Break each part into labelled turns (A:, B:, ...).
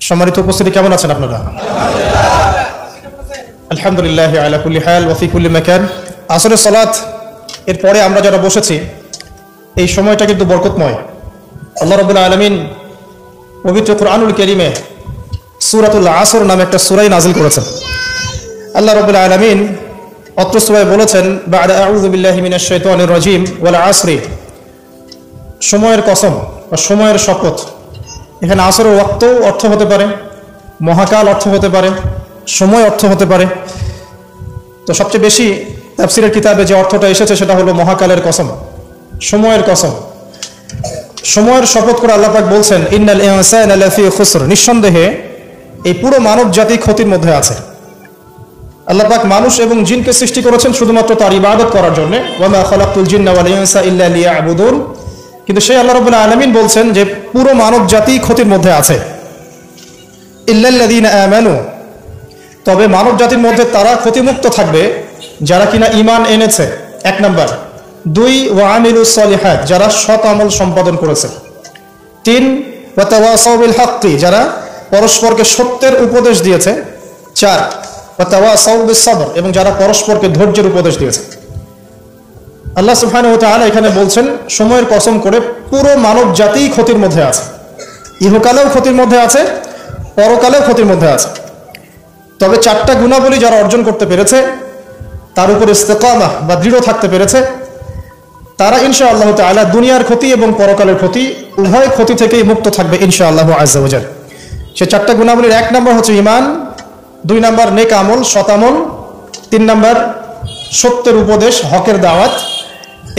A: সম্মানিত উপস্থিতি, কেমন আছেন আপনারা? আলহামদুলিল্লাহ আলা কুল্লি হাল ওয়া ফি কুল্লি মাকান। আসরের সালাত এর পরে আমরা যারা বসেছি, এই সময়টা কিন্তু বরকতময়। আল্লাহ রাব্বুল আলামিন পবিত্র কুরআনুল কারীমে সূরাতুল আসর নামে একটা সূরা নাযিল করেছেন। আল্লাহ রাব্বুল আলামিন অত্র সূরায় বলেছেন, বা'দা আউযু বিল্লাহি মিনাশ শাইতানির রাজীম ওয়াল আসরি, সময়ের কসম বা সময়ের শপথ। এখানে আসরের ওয়াক্ত অর্থ হতে পারে, মহাকাল অর্থ হতে পারে, সময় অর্থ হতে পারে। তো সবচেয়ে বেশি তাফসীরের কিতাবে যে অর্থটা এসেছে সেটা হলো মহাকালের কসম, সময়ের কসম। সময়ের শপথ করে আল্লাহ পাক বলছেন, ইন্নাল ইনসানা লাফি খুসর, নিঃসন্দেহে এই পুরো মানব জাতি ক্ষতির মধ্যে আছে। আল্লাহ পাক মানুষ এবং জিনকে সৃষ্টি করেছেন শুধুমাত্র তার ইবাদত করার জন্য, ওয়া মা খালাকতুল জিন্না ওয়াল ইনসা ইল্লা লিয়াবুদুন। কিন্তু সেই আল্লাহ রাব্বুল আলামিন বলছেন যে পুরো মানব জাতি ক্ষতির মধ্যে আছে। ইল্লাল্লাযীনা আমানু, তবে মানব জাতির মধ্যে তারা ক্ষতিমুক্ত থাকবে যারা কিনা ঈমান এনেছে, এক নাম্বার। দুই, ওয়া আমিলুস সলিহাত, যারা সৎ আমল সম্পাদন করেছে। তিন, ওয়া তাওয়াসাউ বিল হাক্কি, যারা পরস্পরকে সত্যের উপদেশ দিয়েছে। চার, ওয়া তাওয়াসাউ বিস সবর, এবং যারা পরস্পরকে ধৈর্যের উপদেশ দিয়েছে। আল্লাহ সুবহানাহু ওয়া তাআলা এখানে বলছেন সময়ের কসম করে পুরো মানব জাতি ক্ষতির মধ্যে আছে। ইহকালেও ক্ষতির মধ্যে আছে, পরকালেও ক্ষতির মধ্যে আছে। তবে চারটা গুণাবলী যারা অর্জন করতে পেরেছে, তার উপর ইস্তেকামা বা দৃঢ় থাকতে পেরেছে, তারা ইনশাআল্লাহ তাআলা দুনিয়ার ক্ষতি এবং পরকালের ক্ষতি, উভয় ক্ষতি থেকেই মুক্ত থাকবে ইনশাআল্লাহ আযজা ওয়া জাল্লা। সে চারটা গুণাবলীর এক নম্বর হচ্ছে ঈমান, দুই নম্বর নেক আমল, সৎ আমল, তিন নম্বর সত্যের উপদেশ, হকের দাওয়াত,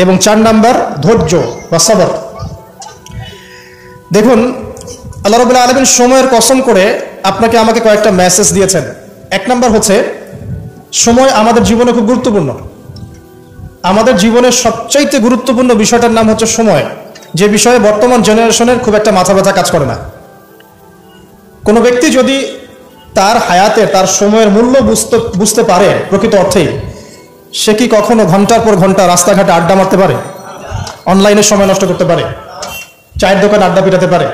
A: এবং চার নাম্বার ধৈর্য বা সবর। দেখুন, আল্লাহ রাব্বুল আলামিন সময়ের কসম করে আপনাকে আমাকে কয়েকটা মেসেজ দিয়েছেন। এক নাম্বার হচ্ছে, সময় আমাদের জীবনে খুব গুরুত্বপূর্ণ। আমাদের জীবনের সবচাইতে গুরুত্বপূর্ণ বিষয়টার নাম হচ্ছে সময়, যে বিষয়ে বর্তমান জেনারেশনের খুব একটা মাথা ব্যথা কাজ করে না। কোনো ব্যক্তি যদি তার হায়াতে তার সময়ের মূল্য বুঝতে পারে প্রকৃত অর্থেই, সে কি কখনো ঘন্টার পর ঘন্টা রাস্তাঘাটে আড্ডা মারতে পারে? অনলাইনে সময় নষ্ট করতে পারে? চায়ের দোকানে আড্ডা পিটাতে পারে?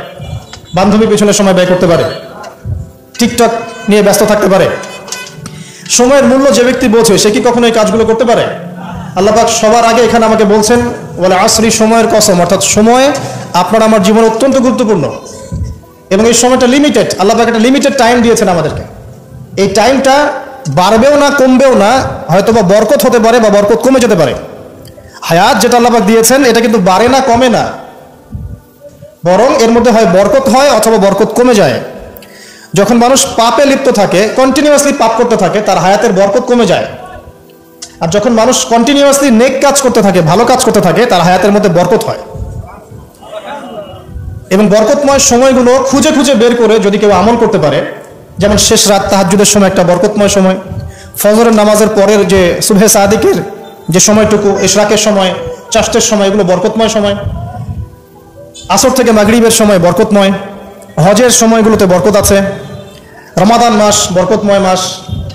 A: বান্ধবীর পিছনে সময় ব্যয় করতে পারে? টিকটক নিয়ে ব্যস্ত থাকতে পারে? সময়ের মূল্য যে ব্যক্তি বোঝে, সে কি কখনো এই কাজগুলো করতে পারে? আল্লাহ পাক সবার আগে এখানে আমাকে বলছেন, বলে আসরি, সময়ের কসম, অর্থাৎ সময় আপনার আমার জীবনে অত্যন্ত গুরুত্বপূর্ণ এবং এই সময়টা লিমিটেড। আল্লাহ পাক একটা লিমিটেড টাইম দিয়েছেন আমাদেরকে। এই টাইমটা বাড়বেও না, কমবেও না, হয়তো বা বরকত হতে পারে বা বরকত কমে যেতে পারে। হায়াত যেটা আল্লাহ পাক দিয়েছেন, এটা কিন্তু বাড়ে না, কমে না, বরং এর মধ্যে হয় বরকত হয় অথবা বরকত কমে যায়। যখন মানুষ পাপে লিপ্ত থাকে, কন্টিনিউয়াসলি পাপ করতে থাকে, তার হায়াতের বরকত কমে যায়। আর যখন মানুষ কন্টিনিউয়াসলি নেক কাজ করতে থাকে, ভালো কাজ করতে থাকে, তার হায়াতের মধ্যে বরকত হয়। এবং বরকতময় সময়গুলো খুঁজে খুঁজে বের করে যদি কেউ আমল করতে পারে, যেমন শেষ রাত তাহাজ্জুদের সময় একটা বরকতময় সময়, ফজরের নামাজের পরের যে সুবহে সাদিকের যে সময়টুকু, ইশরাকের সময়, চাষের সময়, এগুলো বরকতময় সময়। আসর থেকে মাগরিবের সময় বরকতময়, হজের সময়গুলোতে বরকত আছে, রমাদান মাস বরকতময় মাস,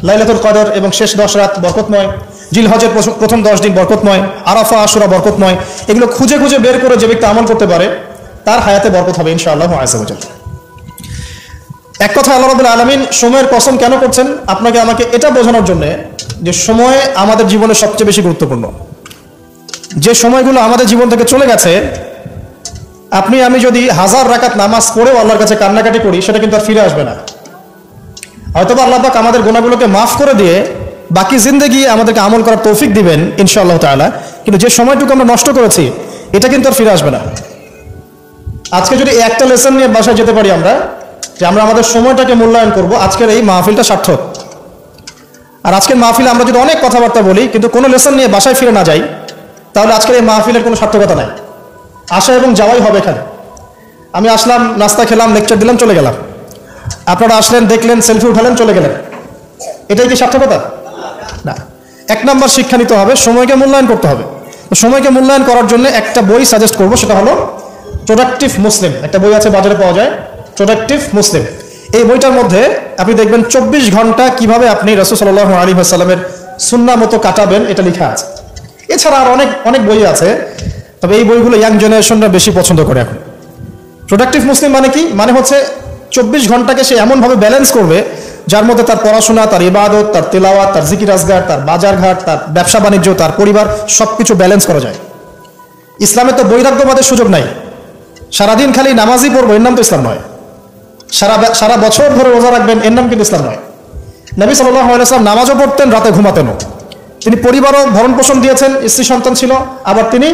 A: লাইলাতুল কদর এবং শেষ 10 রাত বরকতময়, জিলহজের প্রথম 10 দিন বরকতময়, আরাফা আশুরা বরকতময়। এগুলো খুঁজে খুঁজে বের করে যে ব্যক্তি আমল করতে পারে, তার হায়াতে বরকত হবে ইনশাআল্লাহ আযজা ওয়া জাল্লা। এক কথা, আল্লাহ রাব্বুল আলামিন সময়ের কসম কেন করছেন? আপনাকে আমাকে এটা বোঝানোর জন্য যে সময় আমাদের জীবনে সবচেয়ে বেশি গুরুত্বপূর্ণ। যে সময়গুলো আমাদের জীবন থেকে চলে গেছে, আপনি আমি যদি 1000 রাকাত নামাজ পড়েও আল্লাহর কাছে কান্নাকাটি করি, সেটা কিন্তু আর ফিরে আসবে না। হয়তোবা আল্লাহ পাক আমাদের গুনাহগুলোকে মাফ করে দিয়ে বাকি জিন্দেগি আমাদেরকে আমল করার তৌফিক দিবেন ইনশাআল্লাহ তাআলা, কিন্তু যে সময়টুকু আমরা নষ্ট করেছি, এটা কিন্তু আর ফিরে আসবে না। আজকে যদি একটা লেসন নিয়ে বাসায় যেতে পারি আমরা, যে আমরা আমাদের সময়টাকে মূল্যায়ন করব, আজকের এই মাহফিলটা সার্থক। আর আজকের মাহফিলে আমরা যদি অনেক কথাবার্তা বলি কিন্তু কোনো লেসন নিয়ে বাসায় ফিরে না যাই, তাহলে আজকের এই মাহফিলের কোনো সার্থকতা নাই। আসা এবং যাওয়াই হবে এখানে। আমি আসলাম, নাস্তা খেলাম, লেকচার দিলাম, চলে গেলাম। আপনারা আসলেন, দেখলেন, সেলফি উঠালেন, চলে গেলেন। এটাই কি সার্থকতা? না। এক নম্বর শিক্ষা নিতে হবে, সময়কে মূল্যায়ন করতে হবে। তো সময়কে মূল্যায়ন করার জন্য একটা বই সাজেস্ট করবো, সেটা হলো প্রোডাক্টিভ মুসলিম। একটা বই আছে, বাজারে পাওয়া যায়, প্রোডাক্টিভ মুসলিম। এই বইটার মধ্যে আপনি দেখবেন 24 ঘন্টা কিভাবে আপনি রাসূল সাল্লাল্লাহু আলাইহি ওয়াসাল্লামের সুন্নাহ মতো কাটাবেন, এটা লেখা আছে। এছাড়া আর অনেক অনেক বই আছে, তবে এই বইগুলো ইয়াং জেনারেশনরা বেশি পছন্দ করে এখন। প্রোডাক্টিভ মুসলিম মানে কি? মানে হচ্ছে 24 ঘন্টাকে সে এমনভাবে ব্যালেন্স করবে যার মধ্যে তার পড়াশোনা, তার ইবাদত, তার তেলাওয়াত, তার জিকির আজগার, তার বাজারঘাট, তার ব্যবসা বাণিজ্য, তার পরিবার সবকিছু ব্যালেন্স করা যায়। ইসলামে তো বৈরাগ্যবাদের সুযোগ নাই। সারাদিন খালি নামাজই পড়বো, এর নাম তো ইসলাম নয়। সারা বছর ধরে রোজা রাখবেন, এর নাম কিন্তু ইসলাম নয়। নবী সাল্লাল্লাহু আলাইহি ওয়াসাল্লাম নামাজও পড়তেন, রাতে ঘুমাতেনও। তিনি পরিবারও ভরণ পোষণ দিয়েছেন, স্ত্রী সন্তান ছিল, আবার তিনি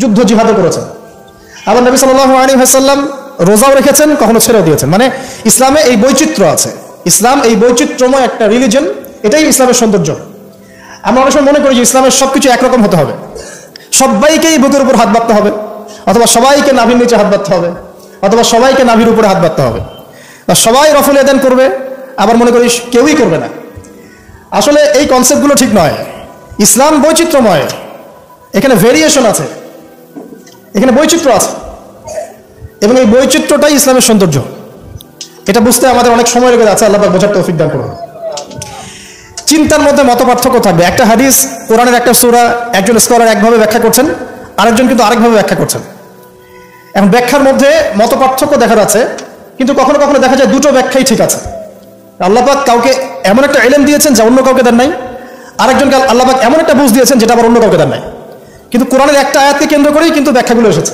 A: যুদ্ধ জিহাদও করেছেন। আবার নবী সাল্লাল্লাহু আলাইহি ওয়াসাল্লাম রোজাও রেখেছেন, কখনো ছেড়েও দিয়েছেন। মানে ইসলামে এই বৈচিত্র্য আছে। ইসলাম এই বৈচিত্র্যময় একটা রিলিজন, এটাই ইসলামের সৌন্দর্য। আমরা অনেক সময় মনে করি যে ইসলামের সবকিছু একরকম হতে হবে, সবাইকেই বুকের উপর হাত বাঁধতে হবে, অথবা সবাইকে নাভির নিচে হাত বাঁধতে হবে, অথবা সবাইকে নাভির উপরে হাত বাঁধতে হবে, বা সবাই রফুল ইয়াদান করবে, আবার মনে করি কেউই করবে না। আসলে এই কনসেপ্টগুলো ঠিক নয়। ইসলাম বৈচিত্র্যময়, এখানে ভেরিয়েশন আছে, এখানে বৈচিত্র্য আছে, এবং এই বৈচিত্র্যটাই ইসলামের সৌন্দর্য। এটা বুঝতে আমাদের অনেক সময় লেগে যাচ্ছে, আল্লাহ পাক বোঝার তৌফিক দান করুন। চিন্তার মধ্যে মত পার্থক্য থাকবে। একটা হাদিস, কোরআনের একটা সূরা একজন স্কলার একভাবে ব্যাখ্যা করছেন, আরেকজন কিন্তু আরেকভাবে ব্যাখ্যা করছেন। এখন ব্যাখ্যার মধ্যে মত পার্থক্য দেখা যাচ্ছে, কিন্তু কখনো কখনো দেখা যায় দুটো ব্যাখ্যাই ঠিক আছে। আল্লাহ পাক কাউকে এমন একটা ইলম দিয়েছেন যা অন্য কাউকে দেন নাই, আরেকজনকে আল্লাহ পাক এমন একটা বুঝ দিয়েছেন যেটা আবার অন্য কাউকে দেন নাই। কিন্তু কোরআনের একটা আয়াতকে কেন্দ্র করেই কিন্তু ব্যাখ্যাগুলো এসেছে।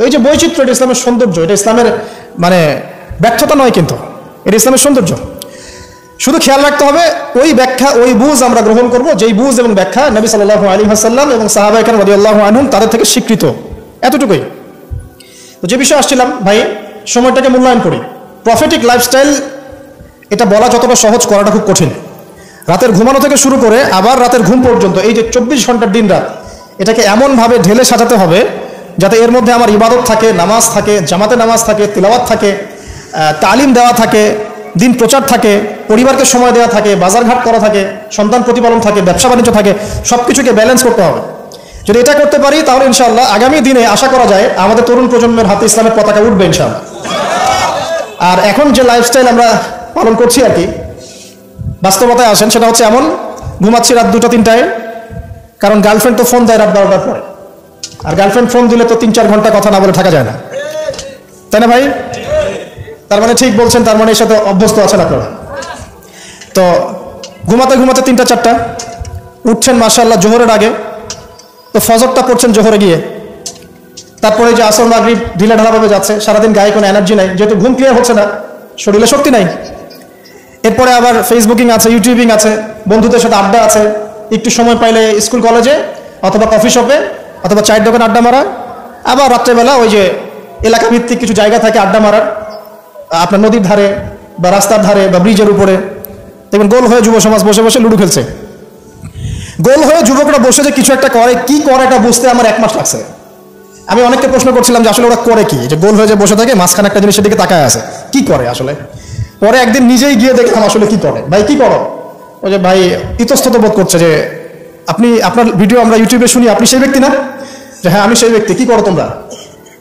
A: এই যে বৈচিত্র্য, এটা ইসলামের সৌন্দর্য, এটা ইসলামের মানে ব্যর্থতা নয়, কিন্তু এটা ইসলামের সৌন্দর্য। শুধু খেয়াল রাখতে হবে ওই ব্যাখ্যা, ওই বুঝ আমরা গ্রহণ করব যেই বুঝ এবং ব্যাখ্যা নবী সাল্লাল্লাহু আলাইহি ওয়াসাল্লাম এবং সাহাবায়ে কেরাম রাদিয়াল্লাহু আনহুম তাদের থেকে স্বীকৃত, এতটুকুই। তো যে বিষয়ে আসছিলাম ভাই, সময়টাকে মূল্যায়ন করি। প্রফেটিক লাইফস্টাইল এটা বলা যতটা সহজ, করাটা খুব কঠিন। রাতের ঘুমানো থেকে শুরু করে আবার রাতের ঘুম পর্যন্ত, এই যে 24 ঘন্টার দিন রাত, এটাকে এমনভাবে ঢেলে সাজাতে হবে যাতে এর মধ্যে আমার ইবাদত থাকে, নামাজ থাকে, জামাতে নামাজ থাকে, তিলাওয়াত থাকে, তালিম দেওয়া থাকে, দিন প্রচার থাকে, পরিবারকে সময় দেওয়া থাকে, বাজারঘাট করা থাকে, সন্তান প্রতিপালন থাকে, ব্যবসা বাণিজ্য থাকে, সব কিছুকে ব্যালেন্স করতে হবে। যদি এটা করতে পারি তাহলে ইনশাআল্লাহ আগামী দিনে আশা করা যায় আমাদের তরুণ প্রজন্মের হাতে ইসলামের পতাকা উঠবে ইনশাআল্লাহ। আর এখন যে লাইফস্টাইল আমরা পালন করছি আর কি, বাস্তবতায় আসেন, সেটা হচ্ছে এমন, ঘুমাচ্ছি রাত 2টা 3টায়, কারণ গার্লফ্রেন্ড তো ফোন দেয় রাত 12টার পরে, আর গার্লফ্রেন্ড ফোন দিলে তো 3-4 ঘন্টা কথা না বলে থাকা যায় না, তাই না ভাই? তার মানে ঠিক বলছেন, তার মানে এর সাথে অভ্যস্ত আছেন আপনারা। তো ঘুমাতে ঘুমাতে 3টা 4টা, উঠছেন মাশাআল্লাহ জোহরের আগে, তো ফজরটা পড়ছেন জোহরে গিয়ে, তারপরে যে আসর মাগরিব ঢিলা ঢালাভাবে যাচ্ছে, সারাদিন গায়ে কোনো এনার্জি নাই, যেহেতু ঘুম ক্লিয়ার হচ্ছে না, শরীরে শক্তি নাই। এরপরে আবার ফেসবুকিং আছে, ইউটিউবিং আছে, বন্ধুদের সাথে আড্ডা আছে, একটু সময় পাইলে স্কুল কলেজে অথবা কফি শপে অথবা চায়ের দোকানে আড্ডা মারা, আবার রাত্রেবেলা ওই যে এলাকা ভিত্তিক কিছু জায়গা থাকে আড্ডা মারার, আপনার নদীর ধারে বা রাস্তার ধারে বা ব্রিজের উপরে দেখবেন গোল হয়ে যুব সমাজ বসে বসে লুডো খেলছে। গোল হয়ে যুবকরা বসে যে কিছু একটা করে, কি করে এটা বুঝতে আমার 1 মাস লাগছে। আমি অনেককে প্রশ্ন করছিলাম যে আসলে ওরা করে কি, যে গোল হয়ে যে বসে থাকে, মাঝখানে একটা জিনিসের দিকে তাকায় আছে, কি করে আসলে। পরে একদিন নিজেই গিয়ে দেখলাম আসলে কি করে। ভাই কি করো? ওই যে ভাই ইতস্তত বোধ করছে যে আপনি, আপনার ভিডিও আমরা ইউটিউবে শুনি, আপনি সেই ব্যক্তি না? যে হ্যাঁ আমি সেই ব্যক্তি। কি করো তোমরা?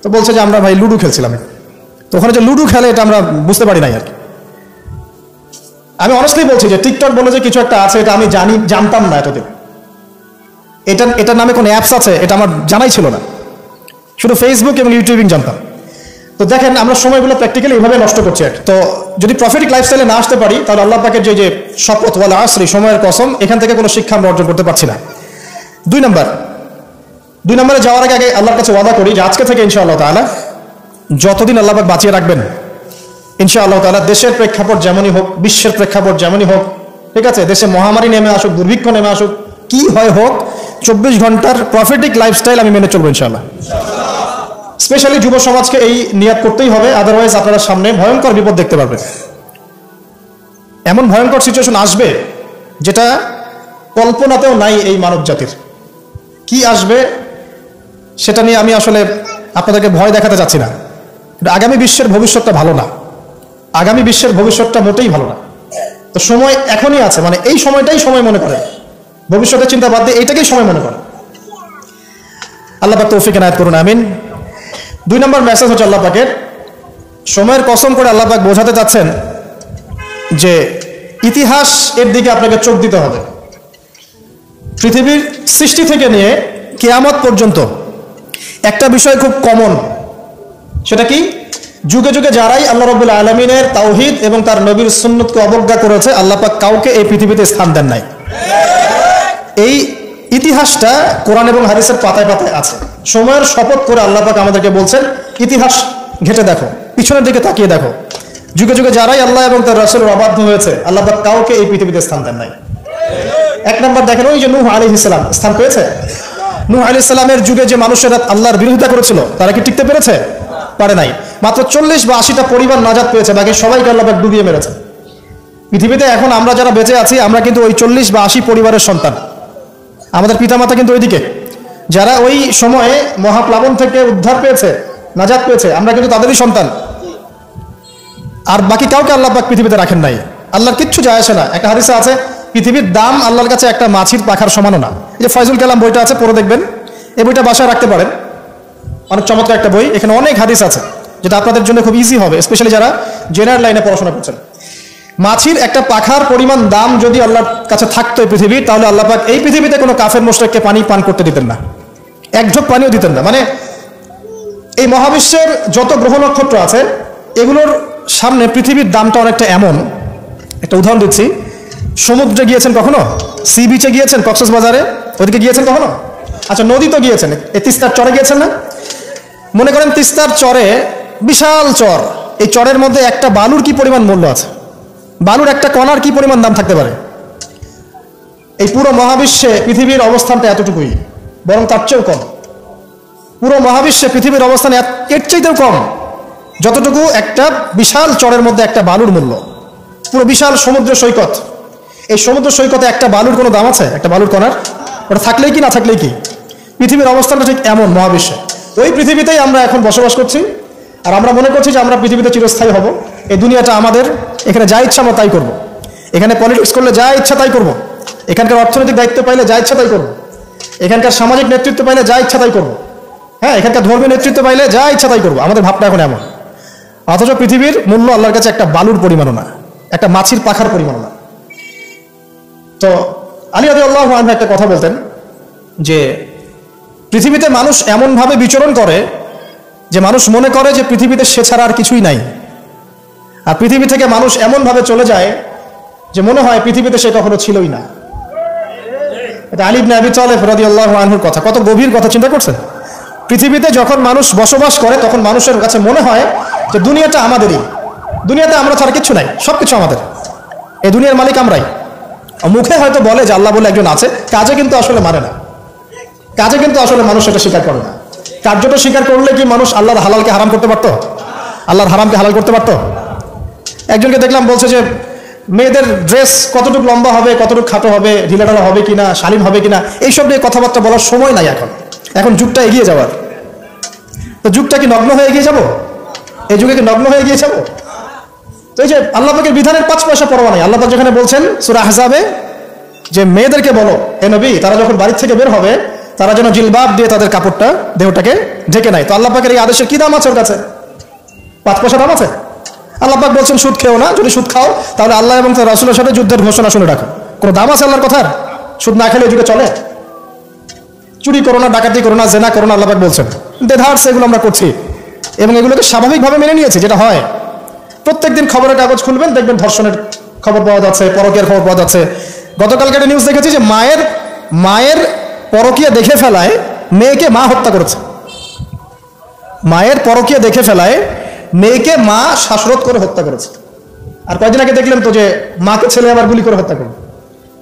A: তো বলছে যে আমরা ভাই লুডো খেলছিলাম। তো ওখানে যে লুডো খেলে এটা আমরা বুঝতে পারি নাই আর কি। আমি অনেস্টলি বলছি যে টিকটক বলে যে কিছু একটা আছে, এটা আমি জানতাম না এতদিন। এটার নামে কোনো অ্যাপস আছে এটা আমার জানাই ছিল না, শুধু ফেসবুক এবং ইউটিউবিং জানতাম। তো দেখেন আমরা সময়গুলো প্র্যাকটিক্যালি এইভাবে নষ্ট করছি। তো যদি প্রফিটিক লাইফস্টাইলে না আসতে পারি তাহলে আল্লাহ পাকের যে শপথ ওয়াল আসরি, সময়ের কসম, এখান থেকে কোনো শিক্ষা আমরা অর্জন করতে পারছি না। 2 নম্বরে যাওয়ার আগে আল্লাহর কাছে ওয়াদা করি যে আজকে থেকে ইনশাআল্লাহ তাআলা যতদিন আল্লাহ পাক বাঁচিয়ে রাখবেন, ইনশাআল্লাহ তাআলা দেশের প্রেক্ষাপট যেমনই হোক, বিশ্বের প্রেক্ষাপট যেমনই হোক, ঠিক আছে, দেশে মহামারী নেমে আসুক, দুর্ভিক্ষ নেমে আসুক, কি হয় হোক, 24 ঘন্টার প্রফিটিক লাইফস্টাইল আমি মেনে চলবো ইনশাআল্লাহ। স্পেশালি যুব সমাজকে এই নিয়াত করতেই হবে, আদারওয়াইজ আপনারা সামনে ভয়ঙ্কর বিপদ দেখতে পারবেন। এমন ভয়ঙ্কর সিচুয়েশন আসবে যেটা কল্পনাতেও নাই এই মানব জাতির। কি আসবে সেটা নিয়ে আমি আসলে আপনাদেরকে ভয় দেখাতে চাচ্ছি না। আগামী বিশ্বের ভবিষ্যৎটা ভালো না, আগামী বিশ্বের ভবিষ্যৎটা মোটেই ভালো না। তো সময় এখনই আছে, মানে এই সময়টাই সময় মনে করেন, ভবিষ্যতের চিন্তা বাদ দিয়ে এইটাকেই সময় মনে করেন। আল্লাহ পাক তৌফিক এনায়েত করুন, আমিন। 2 নম্বর মেসেজ হচ্ছে আল্লাহ পাকের, সময়ের কসম করে আল্লাহ পাক বোঝাতে চাচ্ছেন যে ইতিহাস এর দিকে আপনাকে চোখ দিতে হবে। পৃথিবীর সৃষ্টি থেকে নিয়ে কিয়ামত পর্যন্ত একটা বিষয় খুব কমন, সেটা কি? যুগে যুগে যারাই আল্লাহ রাব্বুল আলামিনের তাওহীদ এবং তার নবীর সুন্নতকে অবজ্ঞা করেছে, আল্লাহ পাক কাউকে এই পৃথিবীতে স্থান দেন নাই। এই ইতিহাসটা কোরআন এবং হাদিসের পাতায় পাতায় আছে। সময়ের শপথ করে আল্লাহ পাক আমাদেরকে বলছেন, ইতিহাস ঘেটে দেখো, পিছনের দিকে তাকিয়ে দেখো, যুগে যুগে যারাই আল্লাহ এবং তার রাসূলের অবাধ্য হয়েছে, আল্লাহ পাক কাউকে এই পৃথিবীতে স্থান দেন নাই। এক নম্বর দেখেন, ওই যে নূহ আলাইহিস সালাম স্থান পেয়েছে? নূহ আলাইহিস সালামের যুগে যে মানুষেরা আল্লাহর বিরোধিতা করেছিল, তারা কি টিকতে পেরেছে? পারে নাই। মাত্র 40 বা 80টা পরিবার নাজাত পেয়েছে, বাকি সবাইকে আল্লাহ পাক ডুবিয়ে মেরেছে। পৃথিবীতে এখন আমরা যারা বেঁচে আছি, আমরা কিন্তু ওই 40 বা 80 পরিবারের সন্তান। আমাদের পিতামাতা কিন্তু ওইদিকে, যারা ওই সময়ে মহাপ্লাবন থেকে উদ্ধার পেয়েছে, নাজাত পেয়েছে, আমরা কিন্তু তাদেরই সন্তান। আর বাকি কাউকে আল্লাহ পাক পৃথিবীতে রাখেন নাই। আল্লাহর কিচ্ছু যায় আসে না। একটা হাদিসে আছে, পৃথিবীর দাম আল্লাহর কাছে একটা মাছির পাখার সমানও না। এই যে ফয়জুল কালাম বইটা আছে, পড়ে দেখবেন। এই বইটা বাসায় রাখতে পারেন, অনেক চমৎকার একটা বই। এখানে অনেক হাদিস আছে, যেটা আপনাদের জন্য খুব ইজি হবে, স্পেশালি যারা জেনারেল লাইনে পড়াশোনা করছেন। মাছির একটা পাখার পরিমাণ দাম যদি আল্লাহর কাছে থাকতো এই পৃথিবীর, তাহলে আল্লাহ পাক এই পৃথিবীতে কোনো কাফের মুশরিককে পানি পান করতে দিতেন না, এক ঢোক পানিও দিতেন না। মানে এই মহাবিশ্বের যত গ্রহ নক্ষত্র আছে, এগুলোর সামনে পৃথিবীর দামটা অনেকটা এমন। একটা উদাহরণ দিচ্ছি, সমুদ্রে গিয়েছেন কখনো? সি বিচে গিয়েছেন? কক্সবাজারে ওদিকে গিয়েছেন কখনো? আচ্ছা, নদী তো গিয়েছেন, এই তিস্তার চরে গিয়েছেন না? মনে করেন তিস্তার চরে বিশাল চর, এই চরের মধ্যে একটা বালুর কি পরিমাণ মূল্য আছে? বালুর একটা কণার কি পরিমাণ দাম থাকতে পারে? এই পুরো মহাবিশ্বে পৃথিবীর অবস্থানটা এতটুকুই, বরং তার চেয়েও কম। পুরো মহাবিশ্বে পৃথিবীর অবস্থান এর চাইতেও কম, যতটুকু একটা বিশাল চরের মধ্যে একটা বালুর মূল্য। পুরো বিশাল সমুদ্র সৈকত, এই সমুদ্র সৈকতে একটা বালুর কোনো দাম আছে? একটা বালুর কণার? ওটা থাকলেই কি না থাকলেই কি? পৃথিবীর অবস্থানটা ঠিক এমন মহাবিশ্বে। ওই পৃথিবীতেই আমরা এখন বসবাস করছি, আর আমরা মনে করছি যে আমরা পৃথিবীতে চিরস্থায়ী হব। এই দুনিয়াটা আমাদের, এখানে যা ইচ্ছা আমরা তাই করব। এখানে পলিটিক্স করলে যা ইচ্ছা তাই করব। এখানকার অর্থনৈতিক দায়িত্ব পাইলে যা ইচ্ছা তাই করব। এখানকার সামাজিক নেতৃত্ব পাইলে যা ইচ্ছা তাই করব। হ্যাঁ, এখানকার ধর্মীয় নেতৃত্ব পাইলে যা ইচ্ছা তাই করব। আমাদের ভাবটা এখন এমন। অথচ পৃথিবীর মূল্য আল্লাহর কাছে একটা বালুর পরিমাণও না, একটা মাছির পাখার পরিমাণও না। তো আলী রাদিয়াল্লাহু আনহু একটা কথা বলতেন যে পৃথিবীতে মানুষ এমনভাবে বিচরণ করে যে মানুষ মনে করে যে পৃথিবীতে সে ছাড়া আর কিছুই নাই, আর পৃথিবী থেকে মানুষ এমনভাবে চলে যায় যে মনে হয় পৃথিবীতে সে কখনো ছিলই না। এটা আলী ইবনে আবি তালেব রাদিয়াল্লাহু আনহুর কথা। কত গভীর কথা চিন্তা করছেন? পৃথিবীতে যখন মানুষ বসবাস করে, তখন মানুষের কাছে মনে হয় যে দুনিয়াটা আমাদেরই, দুনিয়াতে আমরা ছাড়া কিছু নাই, সবকিছু আমাদের, এই দুনিয়ার মালিক আমরাই। মুখে হয়তো বলে যে আল্লাহ বলে একজন আছে, কাজে কিন্তু আসলে মানে না। কাজে কিন্তু আসলে মানুষ সেটা স্বীকার করে না। কার্যটা স্বীকার করলে কি মানুষ আল্লাহর হালালকে হারাম করতে পারতো? আল্লাহর হারামকে হালাল করতে পারতো? একজনকে দেখলাম বলছে যে মেয়েদের ড্রেস কতটুকু লম্বা হবে, কতটুকু খাটো হবে, ঢিলাঢালা হবে কিনা, শালীন হবে কিনা, এইসব নিয়ে কথাবার্তা বলার সময় নাই এখন। এখন যুগটা এগিয়ে যাওয়ার। তো যুগটা কি নগ্ন হয়ে এগিয়ে যাব? এই যুগে কি নগ্ন হয়ে এগিয়ে যাব? তো এই যে আল্লাহ পাকের বিধানের 5 পয়সা পরোয়া নাই। আল্লাহ পাক যেখানে বলছেন সূরা আহজাবে যে মেয়েদেরকে বলো হে নবী, তারা যখন বাড়ি থেকে বের হবে, তারা যেন জিলবাব দিয়ে তাদের কাপড়টা, দেহটাকে ঢেকে নেয়। তো আল্লাহ পাকের এই আদেশের কি দাম আছে ওর কাছে? 5 পয়সা দাম আছে? আল্লাহ পাক বলছেন সুদ খেও না, যদি সুদ খাও তাহলে আল্লাহ এবং তার রাসূলের সাথে যুদ্ধের ঘোষণা শুনে রাখো। কোনো দাম আছে আল্লাহর কথার? সুদ না খেলে যুগে চলে? চুরি করো না, ডাকাতি করো না, জেনা করো না, আল্লাহ পাক বলছেন। দেধার্স এগুলো আমরা করছি এবং এগুলোকে স্বাভাবিকভাবে মেনে নিয়েছি, যেটা হয়। প্রত্যেকদিন খবরের কাগজ খুলবেন, দেখবেন ধর্ষণের খবর পাওয়া যাচ্ছে, পরকীয়ার খবর পাওয়া যাচ্ছে। গতকালকে একটা নিউজ দেখেছি যে মায়ের পরকীয়া দেখে ফেলায় মেয়েকে মা হত্যা করেছে। মায়ের পরকীয়া দেখে ফেলায় মেয়েকে মা শ্বাসরোধ করে হত্যা করেছে। আর কয়েকদিন আগে দেখলেন তো যে মাকে ছেলে আবার গুলি করে হত্যা করবে।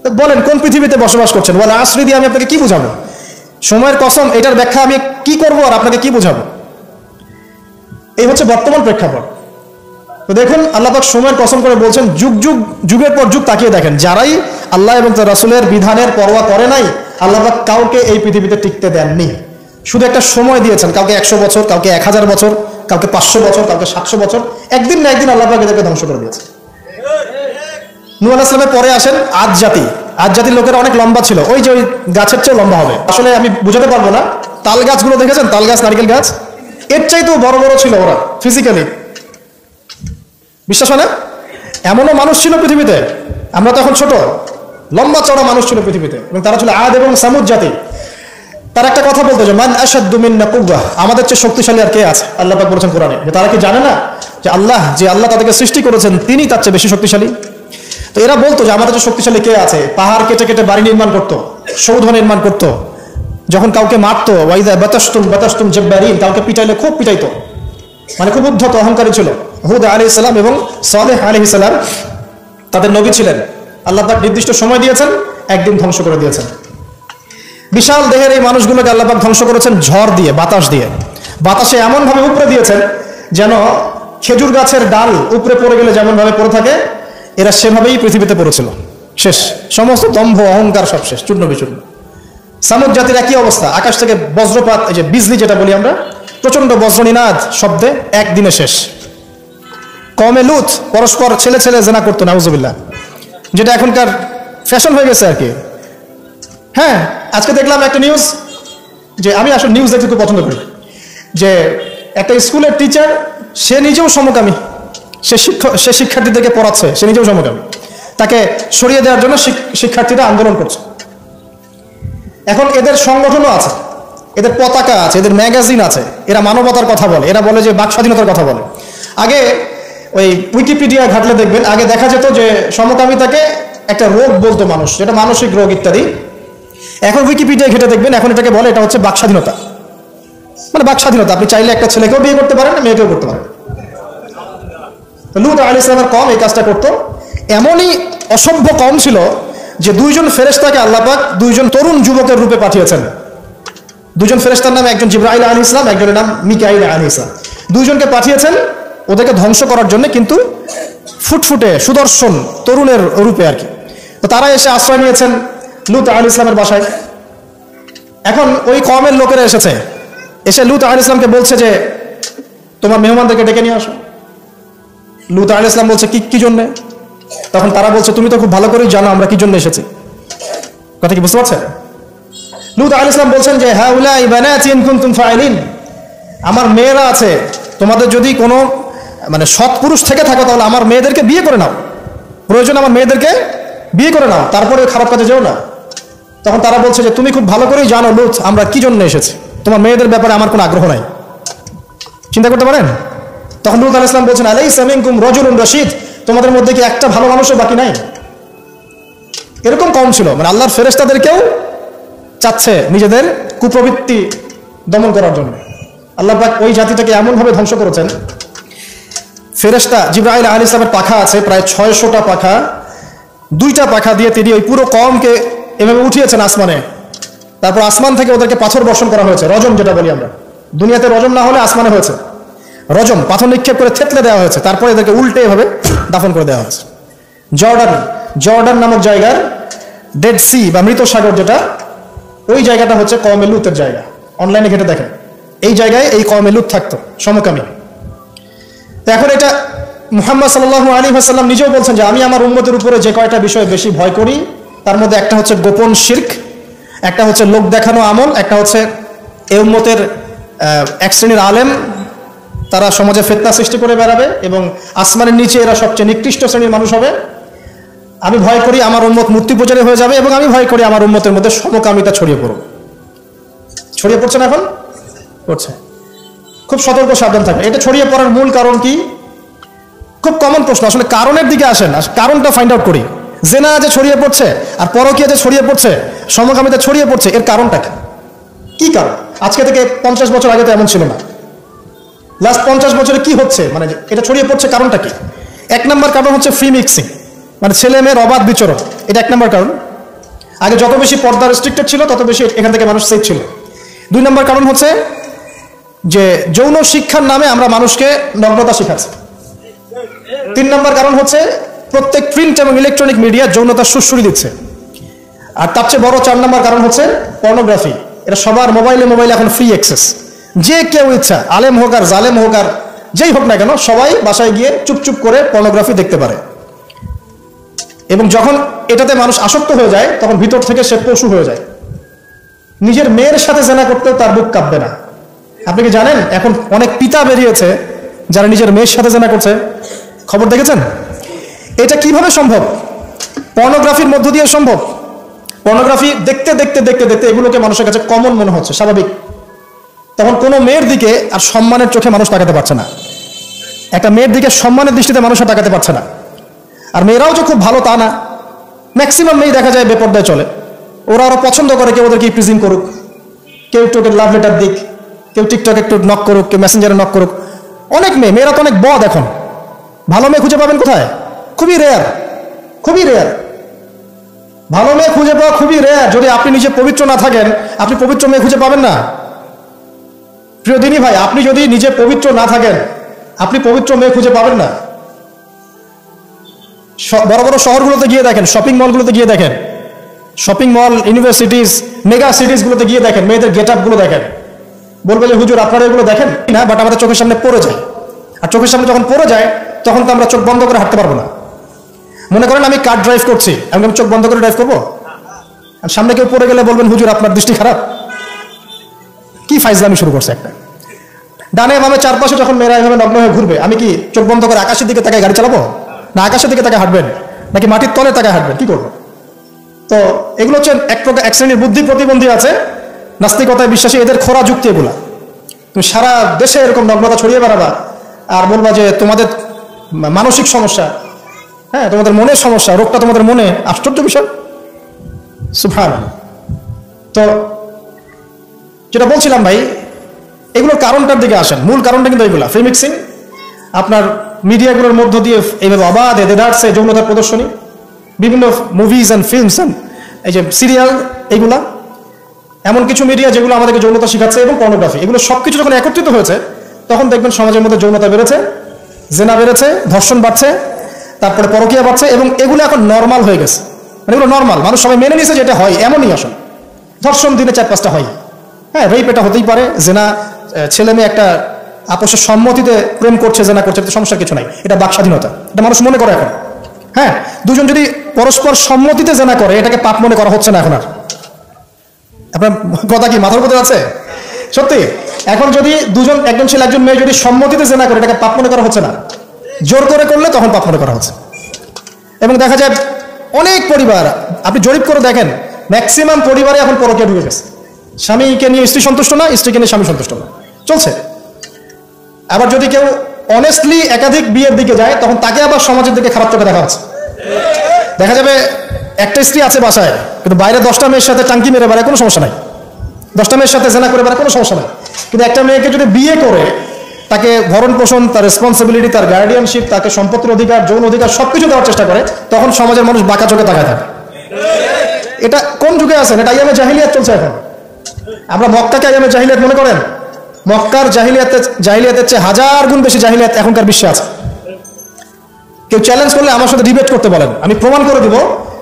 A: তো বলেন কোন পৃথিবীতে বসবাস করছেন? বলে আসরি দিয়ে আমি আপনাকে কি বুঝাবো? সময়ের কসম, এটার ব্যাখ্যা আমি কি করব আর আপনাকে কি বুঝাবো? এই হচ্ছে বর্তমান প্রেক্ষাপট। তো দেখুন আল্লাহ পাক সময়ের কসম করে বলছেন, যুগের পর যুগ তাকিয়ে দেখেন, যারাই আল্লাহ এবং তার রাসূলের বিধানের পরোয়া করে নাই, আল্লাহ পাক কাউকে এই পৃথিবীতে টিকতে দেননি। শুধু একটা সময় দিয়েছেন, কাউকে 100 বছর, কাউকে 1000 বছর, কাউকে 500 বছর, কাউকে 700 বছর। একদিন না একদিন আল্লাহ পাক এদেরকে ধ্বংস করে দিয়েছে। নূহ আলাইহিস সালামের পরে আসেন আদ জাতি। আদ জাতির লোকেরা অনেক লম্বা ছিল, ওই যে ওই গাছের চেয়ে লম্বা হবে। আসলে আমি বুঝাতে পারবো না। তাল গাছগুলো দেখেছেন? তাল গাছ, নারকেল গাছ, এর চাইতেও বড় বড় ছিল ওরা ফিজিক্যালি। বিশ্বাস হয় না? এমনও মানুষ ছিল পৃথিবীতে, আমরা তো এখন ছোট, লম্বা চড়া মানুষ ছিল পৃথিবীতে, এবং তারা ছিল আদ এবং সামুদ জাতি। তার একটা কথা বলতো যে মান আশাদ্দু মিন্না কুওয়া, আমাদের চেয়ে শক্তিশালী আর কে আছে? আল্লাহ পাক বলেছেন কোরআনে যে তারা কি জানে না যে আল্লাহ তাদেরকে সৃষ্টি করেছেন তিনি তার চেয়ে বেশি শক্তিশালী। তো এরা বলতো যে আমাদের চেয়ে শক্তিশালী কে আছে? পাহাড় কেটে কেটে বাড়ি নির্মাণ করতো, সৌধ নির্মাণ করতো, যখন কাউকে মারতো ওয়াইদা বাতাসতুম জাব্বারিন, কাউকে পিটাইলে খুব পিটাইতো, মানে খুব উদ্ধত অহংকারী ছিল। হুদ আলাইহিস সালাম এবং সালেহ আলাইহিস সালাম তাদের নবী ছিলেন। আল্লাহ পাক নির্দিষ্ট সময় দিয়েছেন, একদিন ধ্বংস করে দিয়েছেন। বিশাল দেহের এই মানুষগুলোকে আল্লাহ পাক ধ্বংস করেছেন ঝড় দিয়ে, বাতাস দিয়ে। বাতাসে এমন ভাবে উপরে দিয়েছেন যেন খেজুর গাছের ডাল উপরে পড়ে গেলে যেমন ভাবে পড়ে থাকে, এরা সেভাবেই পৃথিবীতে পড়েছিল। শেষ, সমস্ত দম্ভ অহংকার সব শেষ, চূর্ণ বিচূর্ণ। সামুদ জাতির একই অবস্থা, আকাশ থেকে বজ্রপাত, এই যে বিজলি যেটা বলি আমরা, প্রচন্ড বজ্রনিনাদ শব্দে একদিনে শেষ। কওমে লূত পরস্পর ছেলে ছেলে জেনা করতো, নাউজুবিল্লাহ, যেটা এখনকার ফ্যাশন হয়ে গেছে আর কি। হ্যাঁ, আজকে দেখলাম একটা নিউজ, যে আমি আসলে নিউজ দেখতে খুব পছন্দ করি, যে একটা স্কুলের টিচার, সে নিজেও সমকামী, সে শিক্ষার্থীদেরকে পড়াচ্ছে, সে নিজেও সমকামী, তাকে সরিয়ে দেওয়ার জন্য শিক্ষার্থীরা আন্দোলন করছে। এখন এদের সংগঠনও আছে, এদের পতাকা আছে, এদের ম্যাগাজিন আছে, এরা মানবতার কথা বলে, এরা বলে যে বাক স্বাধীনতার কথা বলে। আগে ওই উইকিপিডিয়া ঘাটলে দেখবেন, আগে দেখা যেত যে সমকামিতাকে একটা রোগ বলতো মানুষ, যেটা মানসিক রোগ ইত্যাদি। এখন উইকিপিডিয়া ঘেটে দেখবেন, এখন এটাকে বলে এটা হচ্ছে বাক স্বাধীনতা। মানে বাক স্বাধীনতা, আপনি চাইলে একটা ছেলেকেও বিয়ে করতে পারেন, মেয়েকেও করতে পারেন। লূত আলাইহিস সালামের কওম এই কাজটা করতো। এমনই অসভ্য কওম ছিল যে দুইজন ফেরেশতাকে আল্লাহ পাক দুইজন তরুণ যুবকের রূপে পাঠিয়েছেন। দুজন ফেরেশতার নাম, একজন জিবরাইল আলাইহিস সালাম, একজনের নাম মিকাইল আলাইহিস সালাম। দুইজনকে পাঠিয়েছেন ওদেরকে ধ্বংস করার জন্য, কিন্তু ফুটফুটে সুদর্শন তরুণের রূপে আর কি। তো তারা এসে আশ্রয় নিয়েছেন লূত আলাইহিস সালামের বাসায়। এখন ওই কওমের লোকেরা এসে লূত আলাইহিস সালামকে বলছে যে তোমার মেহমানদেরকে ডেকে নিয়ে আসো। লূত আলাইহিস সালাম বলছে কি জন্যে? তখন তারা বলছে তুমি তো খুব ভালো করেই জানো আমরা কি জন্য এসেছি। কথা কি বুঝতে পারছেন? লূত আলাইহিস সালাম বলছেন যে হাউলাই বানাতি ইন কুনতুম ফাইলিন, আমার মেয়েরা আছে, তোমাদের যদি কোনো মানে সৎপুরুষ থেকে থাকো তাহলে আমার মেয়েদেরকে বিয়ে করে নাও, প্রয়োজন আমার মেয়েদেরকে বিয়ে করে নাও, তারপরে খারাপ কাজে যেও না। তখন তারা বলছে যে তুমি খুব ভালো করেই জানো লূত আমরা কি জন্য এসেছি, তোমার মেয়েদের ব্যাপারে আমার কোনো আগ্রহ নাই, চিন্তা করতে পারেন? তখন লূত আলাইহিস সালাম বলছেন আলাইসা মিনকুম রাজুলুন রাশীদ, তোমাদের মধ্যে কি একটা ভালো মানুষও বাকি নাই? এরকম কম ছিল, মানে আল্লাহর ফেরেশতাদেরকেও চাচ্ছে নিজেদের কুপ্রবৃত্তি দমন করার জন্য। আল্লাহ পাক ওই জাতিটাকে এমন ভাবে ধ্বংস করেছেন। ফেরেশতা জিবরাইল আলাইহিস সালামের পাখা আছে প্রায় 600টা পাখা, 2টা পাখা দিয়ে তিনি ওই পুরো কওমকে এভাবে উঠিয়েছেন আসমানে। তারপর আসমান থেকে ওদেরকে পাথর বর্ষণ করা হয়েছে, রজম যেটা বলি আমরা। দুনিয়াতে রজম না হলে আসমানে হয়েছে রজম, পাথর নিক্ষেপ করে থেতলে দেওয়া হয়েছে, তারপরে এদেরকে উল্টে এভাবে দাফন করে দেওয়া হয়েছে। জর্ডান নামক জায়গার ডেড সি বা মৃত সাগর যেটা, ওই জায়গাটা হচ্ছে কওমে লূতের জায়গা। অনলাইনে ঘেটে দেখেন, এই জায়গায় এই কওমে লূত থাকতো, সমকামী। তো এখন এটা মুহাম্মদ সাল্লাল্লাহু আলাইহি ওয়াসাল্লাম নিজেও বলছেন যে আমি আমার উম্মতের উপরে যে কয়টা বিষয় বেশি ভয় করি তার মধ্যে একটা হচ্ছে গোপন শিরক, একটা হচ্ছে লোক দেখানো আমল, একটা হচ্ছে এই উম্মতের এক শ্রেণীর আলেম তারা সমাজে ফিতনা সৃষ্টি করে বেড়াবে এবং আসমানের নিচে এরা সবচেয়ে নিকৃষ্ট শ্রেণীর মানুষ হবে। আমি ভয় করি আমার উম্মত মূর্তি পূজারী হয়ে যাবে এবং আমি ভয় করি আমার উম্মতের মধ্যে সমকামিতা ছড়িয়ে পড়বে। ছড়িয়ে পড়ছে না? এখন পড়ছে। খুব সতর্ক সাবধান থাকবে। এটা ছড়িয়ে পড়ার মূল কারণ কি? খুব কমন প্রশ্ন, আসলে কারণের দিকে আসেন, কারণটা ফাইন্ড আউট করি। জেনা যে ছড়িয়ে পড়ছে আর পরকীয়া যে ছড়িয়ে পড়ছে, সমকামিতা ছড়িয়ে পড়ছে, এর কারণটা কি? কারণ আজকে থেকে 50 বছর আগে তো এমন ছিল না। লাস্ট 50 বছরে কি হচ্ছে, মানে এটা ছড়িয়ে পড়ছে কারণটা কি? 1 নম্বর কারণ হচ্ছে ফ্রি মিক্সিং, মানে ছেলে মেয়ের অবাধ বিচরণ, এটা 1 নম্বর কারণ। আগে যত বেশি পর্দা রেস্ট্রিক্টেড ছিল তত বেশি এখান থেকে মানুষ সেফ ছিল। 2 নম্বর কারণ হচ্ছে যে যৌন শিক্ষার নামে আমরা মানুষকে নগ্নতা শিখাচ্ছি। 3 নম্বর কারণ হচ্ছে প্রত্যেক প্রিন্ট এবং ইলেকট্রনিক মিডিয়া যৌনতার সুশ্রুতি দিচ্ছে। আর তার চেয়ে বড় 4 নম্বর কারণ হচ্ছে পর্নোগ্রাফি। এটা সবার মোবাইলে এখন ফ্রি অ্যাক্সেস, যে কেউ ইচ্ছা, আলেম হোক আর জালেম হোক আর যেই হোক না কেন, সবাই বাসায় গিয়ে চুপচুপ করে পর্নোগ্রাফি দেখতে পারে। এবং যখন এটাতে মানুষ আসক্ত হয়ে যায় তখন ভিতর থেকে সে পশু হয়ে যায়। নিজের মেয়ের সাথে জেনা করতেও তার বুক কাঁপবে না। আপনি কি জানেন এখন অনেক পিতা বেরিয়েছে যারা নিজের মেয়ের সাথে জেনা করছে? খবর দেখেছেন? এটা কিভাবে সম্ভব? পর্নোগ্রাফির মধ্য দিয়ে সম্ভব। পর্নোগ্রাফি দেখতে দেখতে দেখতে দেখতে এগুলোকে মানুষের কাছে কমন মনে হচ্ছে, স্বাভাবিক। তখন কোনো মেয়ের দিকে আর সম্মানের চোখে মানুষ তাকাতে পারছে না। একটা মেয়ের দিকে সম্মানের দৃষ্টিতে মানুষ তাকাতে পারছে না। আর মেয়েরাও যে খুব ভালো তা না, ম্যাক্সিমাম মেয়ে দেখা যায় বেপর্দায় চলে। ওরা আরো পছন্দ করে কেউ ওদেরকে প্রিজিং করুক, কেউ একটু লাভ লেটার দিক, কেউ টিকটক একটু নক করুক, কেউ মেসেঞ্জারে নক করুক। অনেক মেয়েরা তো অনেক বদ এখন। ভালো মেয়ে খুঁজে পাবেন কোথায়? খুবই রেয়ার, খুবই রেয়ার। ভালো মেয়ে খুঁজে পাওয়া খুবই রেয়ার। যদি আপনি নিজে পবিত্র না থাকেন, আপনি পবিত্র মেয়ে খুঁজে পাবেন না। প্রিয় দিনী ভাই, আপনি যদি নিজে পবিত্র না থাকেন, আপনি পবিত্র মেয়ে খুঁজে পাবেন না। বড় বড় শহরগুলোতে গিয়ে দেখেন, শপিং মলগুলোতে গিয়ে দেখেন, শপিং মল, ইউনিভার্সিটিজ, মেগা সিটিজ গুলোতে গিয়ে দেখেন, মেয়েদের গেট আপ গুলো দেখেন। বলবে যে হুজুর আপনারা এগুলো দেখেন না, বাট আমাদের চোখের সামনে পড়ে যায়। আর চোখের সামনে যখন পড়ে যায় তখন তো আমরা চোখ বন্ধ করে হাঁটতে পারবো না। মনে করেন আমি কার ড্রাইভ করছি, আমি চোখ বন্ধ করে ড্রাইভ করবো? আর সামনে কেউ পড়ে গেলে বলবেন হুজুর আপনার দৃষ্টি খারাপ। কি ফাইজলামি শুরু করছে একটা। ডানে বামে চারপাশে যখন মেয়েরা এভাবে নগ্ন হয়ে ঘুরবে, আমি কি চোখ বন্ধ করে আকাশের দিকে তাকায় গাড়ি চালাবো? না আকাশের দিকে তাকায় হাঁটবেন, নাকি মাটির তলে তাকায় হাঁটবেন? কি করবো? তো এগুলো হচ্ছে এক প্রকার এক শ্রেণীর বুদ্ধি প্রতিবন্ধী আছে, নাস্তিকতায় বিশ্বাসী, এদের খোরা যুক্তি এগুলা। তুমি সারা দেশে এরকম নগ্নতা ছড়িয়ে বেড়াবা আর বলবা যে তোমাদের মানসিক সমস্যা, হ্যাঁ তোমাদের মনের সমস্যা, রোগটা তোমাদের মনে। আশ্চর্য বিষয়, সুবহানাল্লাহ। তো যেটা বলছিলাম ভাই, এগুলোর কারণটার দিকে আসেন। মূল কারণটা কিন্তু এগুলা, ফ্রি মিক্সিং, আপনার মিডিয়াগুলোর মধ্য দিয়ে এইভাবে অবাধে দেদারসে যৌনতার প্রদর্শনী, বিভিন্ন মুভিজ অ্যান্ড ফিল্মস, এই যে সিরিয়াল, এইগুলা এমন কিছু মিডিয়া যেগুলো আমাদেরকে যৌনতা শিখাচ্ছে, এবং পর্নোগ্রাফি, এগুলো সবকিছু যখন একত্রিত হয়েছে তখন দেখবেন সমাজের মধ্যে যৌনতা বেড়েছে, জেনা বেড়েছে, ধর্ষণ বাড়ছে, তারপরে পরকীয়া বাড়ছে, এবং এগুলো এখন নর্মাল হয়ে গেছে। মানে এগুলো নর্মাল, মানুষ সবাই মেনে নিয়েছে যে এটা হয়, এমনই আসলে। ধর্ষণ দিনে 4-5টা হয়, হ্যাঁ রেপ এটা হতেই পারে, জেনা ছেলে মেয়ে একটা আপসের সম্মতিতে প্রেম করছে, জেনা করছে, সমস্যার কিছু নাই, এটা বাক স্বাধীনতা, এটা মানুষ মনে করে এখন। হ্যাঁ, দুজন যদি পরস্পর সম্মতিতে জেনা করে এটাকে পাপ মনে করা হচ্ছে না এখন আর। আপনার কথা কি মাথার উপরে আছে? সত্যি, এখন যদি দুজন, একজন ছেলে একজন মেয়ে যদি সম্মতিতে জেনা করে এটাকে পাপ মনে করা হচ্ছে না, জোর করে করলে তখন পাপ মনে করা হচ্ছে। এবং দেখা যায় অনেক পরিবার, আপনি জরিপ করে দেখেন, ম্যাক্সিমাম পরিবারে এখন পরকীয়া ঢুকে গেছে। স্বামীকে নিয়ে স্ত্রী সন্তুষ্ট না, স্ত্রীকে নিয়ে স্বামী সন্তুষ্ট না, চলছে। আবার যদি কেউ অনেস্টলি একাধিক বিয়ের দিকে যায় তখন তাকে আবার সমাজের দিকে খারাপ চোখে দেখা হচ্ছে। দেখা যাবে একটা স্ত্রী আছে বাসায়, কিন্তু বাইরে 10টা মেয়ের সাথে টাঙ্কি মেরে বেড়ায়, কোনো সমস্যা নাই, 10টা মেয়ের সাথে জেনা করে বেড়ায়, কোনো সমস্যা নাই। কিন্তু একটা মেয়েকে যদি বিয়ে করে তাকে ভরণ পোষণ, তার রেসপন্সিবিলিটি, তার গার্ডিয়ানশিপ, তাকে সম্পত্তির অধিকার, যৌন অধিকার সবকিছু দেওয়ার চেষ্টা করে, তখন সমাজের মানুষ বাঁকা চোখে তাকায় থাকে। এটা কোন যুগে আছেন? এটা আইয়ামে জাহিলিয়াত চলছে এখন। আমরা মক্কাকে আইয়ামে জাহিলিয়াত মনে করেন? মক্কার জাহিলিয়াতের চেয়ে 1000 গুণ বেশি জাহিলিয়াত এখনকার বিশ্বে আছে। কেউ চ্যালেঞ্জ করলে আমার সাথে ডিবেট করতে বলেন, আমি প্রমাণ করে দিব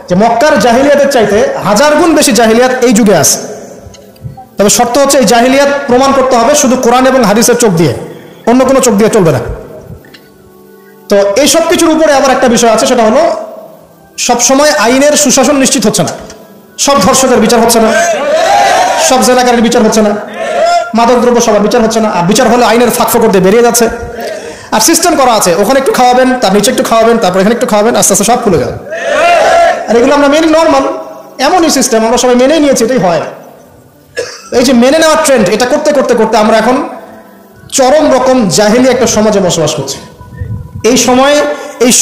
A: যে মক্কার জাহিলিয়াতের চাইতে 1000 গুণ বেশি জাহিলিয়াত এই যুগে আছে। তবে শর্ত হচ্ছে এই জাহিলিয়াত প্রমাণ করতে হবে শুধু কোরআন এবং হাদিসের চোখ দিয়ে, অন্য কোনো চোখ দিয়ে চলবে না। তো এই সব কিছুর উপরে আবার একটা বিষয় আছে, সেটা হলো সবসময় আইনের সুশাসন নিশ্চিত হচ্ছে না। সব ধর্ষকের বিচার হচ্ছে না, সব জেনাকারীর বিচার হচ্ছে না, মাদকদ্রব্য সবার বিচার হচ্ছে না। আর বিচার হলে আইনের ফাঁকফোকর দিয়ে বেরিয়ে যাচ্ছে। আর সিস্টেম করা আছে, ওখানে একটু খাওয়াবেন, তার নিচে একটু খাওয়াবেন, তারপর এখানে একটু খাওয়াবেন, আস্তে আস্তে সব খুলে যাবে। আর এগুলো আমরা মেনে নর্মাল, এমনই সিস্টেম, আমরা সবাই মেনেই নিয়েছি, এটাই হয়। এই যে মেনে নেওয়ার ট্রেন্ড, এটা করতে করতে করতে আমরা এখন চরম রকম জাহিলি একটা সমাজে বসবাস করছি। এই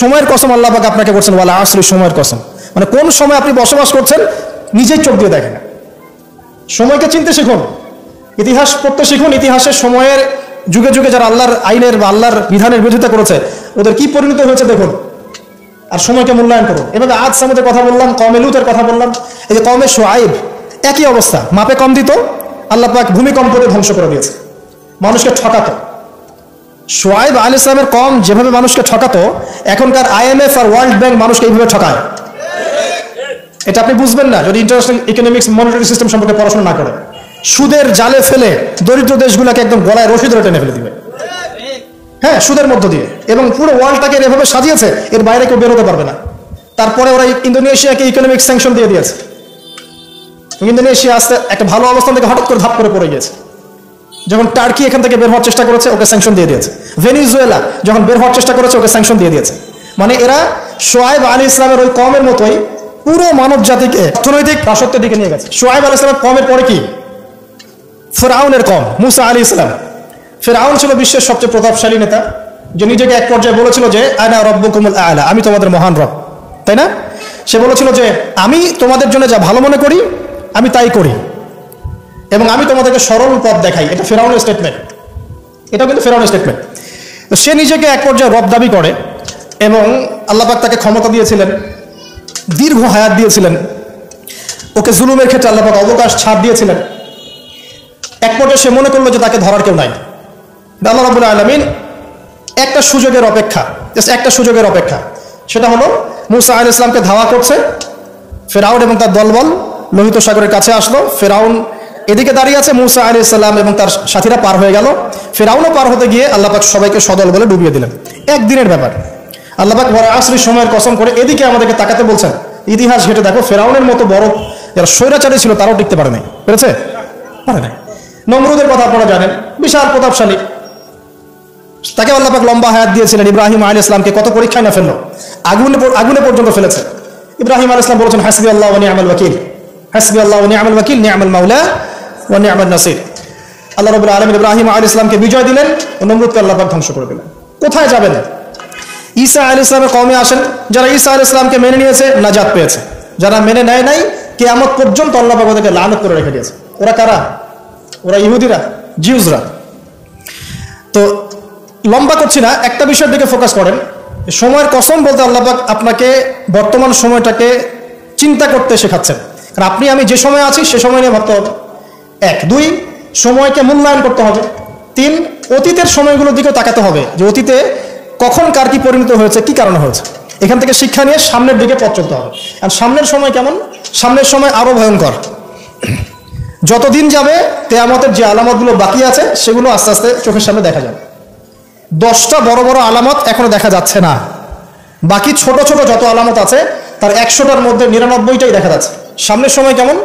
A: সময়ের কসম আল্লাহ পাক আপনাকে বলছেন, ওয়ালা আসরি, সময়ের কসম। মানে কোন সময় আপনি বসবাস করছেন নিজের চোখ দিয়ে দেখেন। সময়কে চিনতে শিখুন, ইতিহাস পড়তে শিখুন। ইতিহাসের সময়ের যুগে যুগে যারা আল্লাহর আইনের বা আল্লাহর বিধানের বিরোধিতা করেছে ওদের কি পরিণত হয়েছে দেখুন, আর সময়কে মূল্যায়ন করুন। এভাবে আদ সামুদের কথা বললাম, কওমে লূতের কথা বললাম, এই যে কওমে শুআইব, একই অবস্থা, মাপে কম দিত, আল্লাহ পাক ভূমিকম্প দিয়ে ধ্বংস করে দিয়েছে, মানুষকে ঠকাতো। শুআইব আলাইহিস সালামের কওম যেভাবে মানুষকে ঠকাতো, এখনকার IMF আর ওয়ার্ল্ড ব্যাংক মানুষকে এইভাবে ঠকায়। এটা আপনি বুঝবেন না যদি ইন্টারন্যাশনাল ইকোনমিক্স মনিটারি সিস্টেম সম্পর্কে পড়াশোনা না করে। সুদের জালে ফেলে দরিদ্র দেশগুলোকে একদম গলায় রশি ধরে টেনে ফেলে দিবে, হ্যাঁ, সুদের মধ্য দিয়ে। এবং পুরো ওয়ার্ল্ডটাকে এভাবে সাজিয়েছে, এর বাইরে কেউ বেরোতে পারবে না। তারপরে ওরা ইন্দোনেশিয়াকে ইকোনমিক স্যাংশন দিয়ে দিয়েছে। ইন্দোনেশিয়া আসতে একটা ভালো অবস্থান থেকে হঠাৎ করে ধাপ করে পড়ে গেছে। যখন টার্কি এখান থেকে বের হওয়ার চেষ্টা করেছে, ওকে স্যাংশন দিয়ে দিয়েছে। ভেনিজুয়েলা যখন বের হওয়ার চেষ্টা করেছে, ওকে স্যাংশন দিয়ে দিয়েছে। মানে এরা শুআইব আলাইহিস সালামের ওই কওমের মতোই পুরো মানব জাতিকে অর্থনৈতিক দাসত্বের দিকে নিয়ে গেছে। শুআয়ব আলাইহিস সালামের কওমের পরে কি? ফিরআউনের কওম, মুসা আলাইহিস সালাম। ফিরআউন ছিল বিশ্বের সবচেয়ে প্রতাপশালী নেতা, যে নিজেকে এক পর্যায়ে বলেছিল যে আনা রব্বুকুমুল আ'লা, আমি তোমাদের মহান রব, তাই না? সে বলেছিল যে আমি তোমাদের জন্য যা ভালো মনে করি আমি তাই করি, এবং আমি তোমাদেরকে সরল পথ দেখাই। এটা ফিরআউনের স্টেটমেন্ট, এটাও কিন্তু ফিরআউনের স্টেটমেন্ট। তো সে নিজেকে এক পর্যায়ে রব দাবি করে, এবং আল্লাহ পাক তাকে ক্ষমতা দিয়েছিলেন, দীর্ঘ হায়াত দিয়েছিলেন, ওকে জুলুমের ক্ষেত্রে আল্লাহ পাক অবকাশ ছাড় দিয়েছিলেন। এক পর্যায়ে সে মনে করলো যে তাকে ধরার কেউ নাই। আল্লাহ রাব্বুল আলামিন একটা সুযোগের অপেক্ষা, একটা সুযোগের অপেক্ষা, সেটা হলো মুসা আলাইহিস সালামকে ধাওয়া করছে ফিরআউন এবং তার দলবল লোহিত সাগরের কাছে আসলো। ফিরআউন এদিকে দাঁড়িয়ে আছে, মুসা আলাইহিস সালাম এবং তার সাথীরা পার হয়ে গেল। ফিরআউনও পার হতে গিয়ে আল্লাহ পাক সবাইকে সদল বলে ডুবিয়ে দিলেন। একদিনের ব্যাপার। আল্লাহ পাক ওয়াল আসরি সময়ের কসম করে এদিকে আমাদেরকে তাকাতে বলছেন। ইতিহাস ঘেটে দেখো, ফিরআউনের মতো বড় যারা স্বৈরাচারী ছিল তারাও টিকতে পারে নাই, পেরেছে? পারে নাই। নমরুদের কথা আপনারা জানেন, বিশাল প্রতাপশালী, তাকে আল্লাহ পাক লম্বা হায়াত দিয়েছিলেন। ইব্রাহিম আলাইহিস সালামকে কত পরীক্ষায় না ফেললো, আগুনে পর্যন্ত ফেলেছে। ইব্রাহিম আলাইহিস সালাম বলেছেন হাসবি আল্লাহ ওয়া নি'মাল ওয়াকিল, হাসবি আল্লাহ ওয়া নি'মাল ওয়াকিল, নি'মাল মাওলা ওয়া নি'মান নাসির। আল্লাহ রাব্বুল আলামিন ইব্রাহিম আলাইহিস সালামকে বিজয় দিলেন, ও নমরুদকে আল্লাহ পাক ধ্বংস করে দিলেন। কোথায় যাবেন? ঈসা আলাইহিস সালামের কওমে আসেন। যারা ঈসা আলাইহিস সালামকে মেনে নিয়েছে নাজাত পেয়েছে, যারা মেনে নেয় নাই কিয়ামত পর্যন্ত আল্লাহ পাক ওদেরকে লানত করে রেখে দিয়েছে। ওরা কারা? ওরা ইহুদিরা, জিউসরা। তো লম্বা করছি না, একটা বিষয়ের দিকে ফোকাস করেন। সময়ের কসম বলতে আল্লাহ পাক আপনাকে বর্তমান সময়টাকে চিন্তা করতে শেখাচ্ছেন। কারণ আপনি আমি যে সময় আছি সে সময় নিয়ে ভাবতে হবে। 1, 2 সময়কে মূল্যায়ন করতে হবে। 3 অতীতের সময়গুলোর দিকেও তাকাতে হবে, যে অতীতে কখন কার কি পরিণত হয়েছে, কি কারণে হয়েছে। এখান থেকে শিক্ষা নিয়ে সামনের দিকে পথ চলতে হবে। আর সামনের সময় কেমন? সামনের সময় আরো ভয়ঙ্কর। যতদিন যাবে কিয়ামতের যে আলামতগুলো বাকি আছে সেগুলো আস্তে আস্তে চোখের সামনে দেখা যাবে। 10টা বড় বড় আলামত এখনো দেখা যাচ্ছে না, বাকি ছোট ছোট যত আলামত আছে তার 100টার মধ্যে 99টাই দেখা যাচ্ছে। সামনের সময় কেমন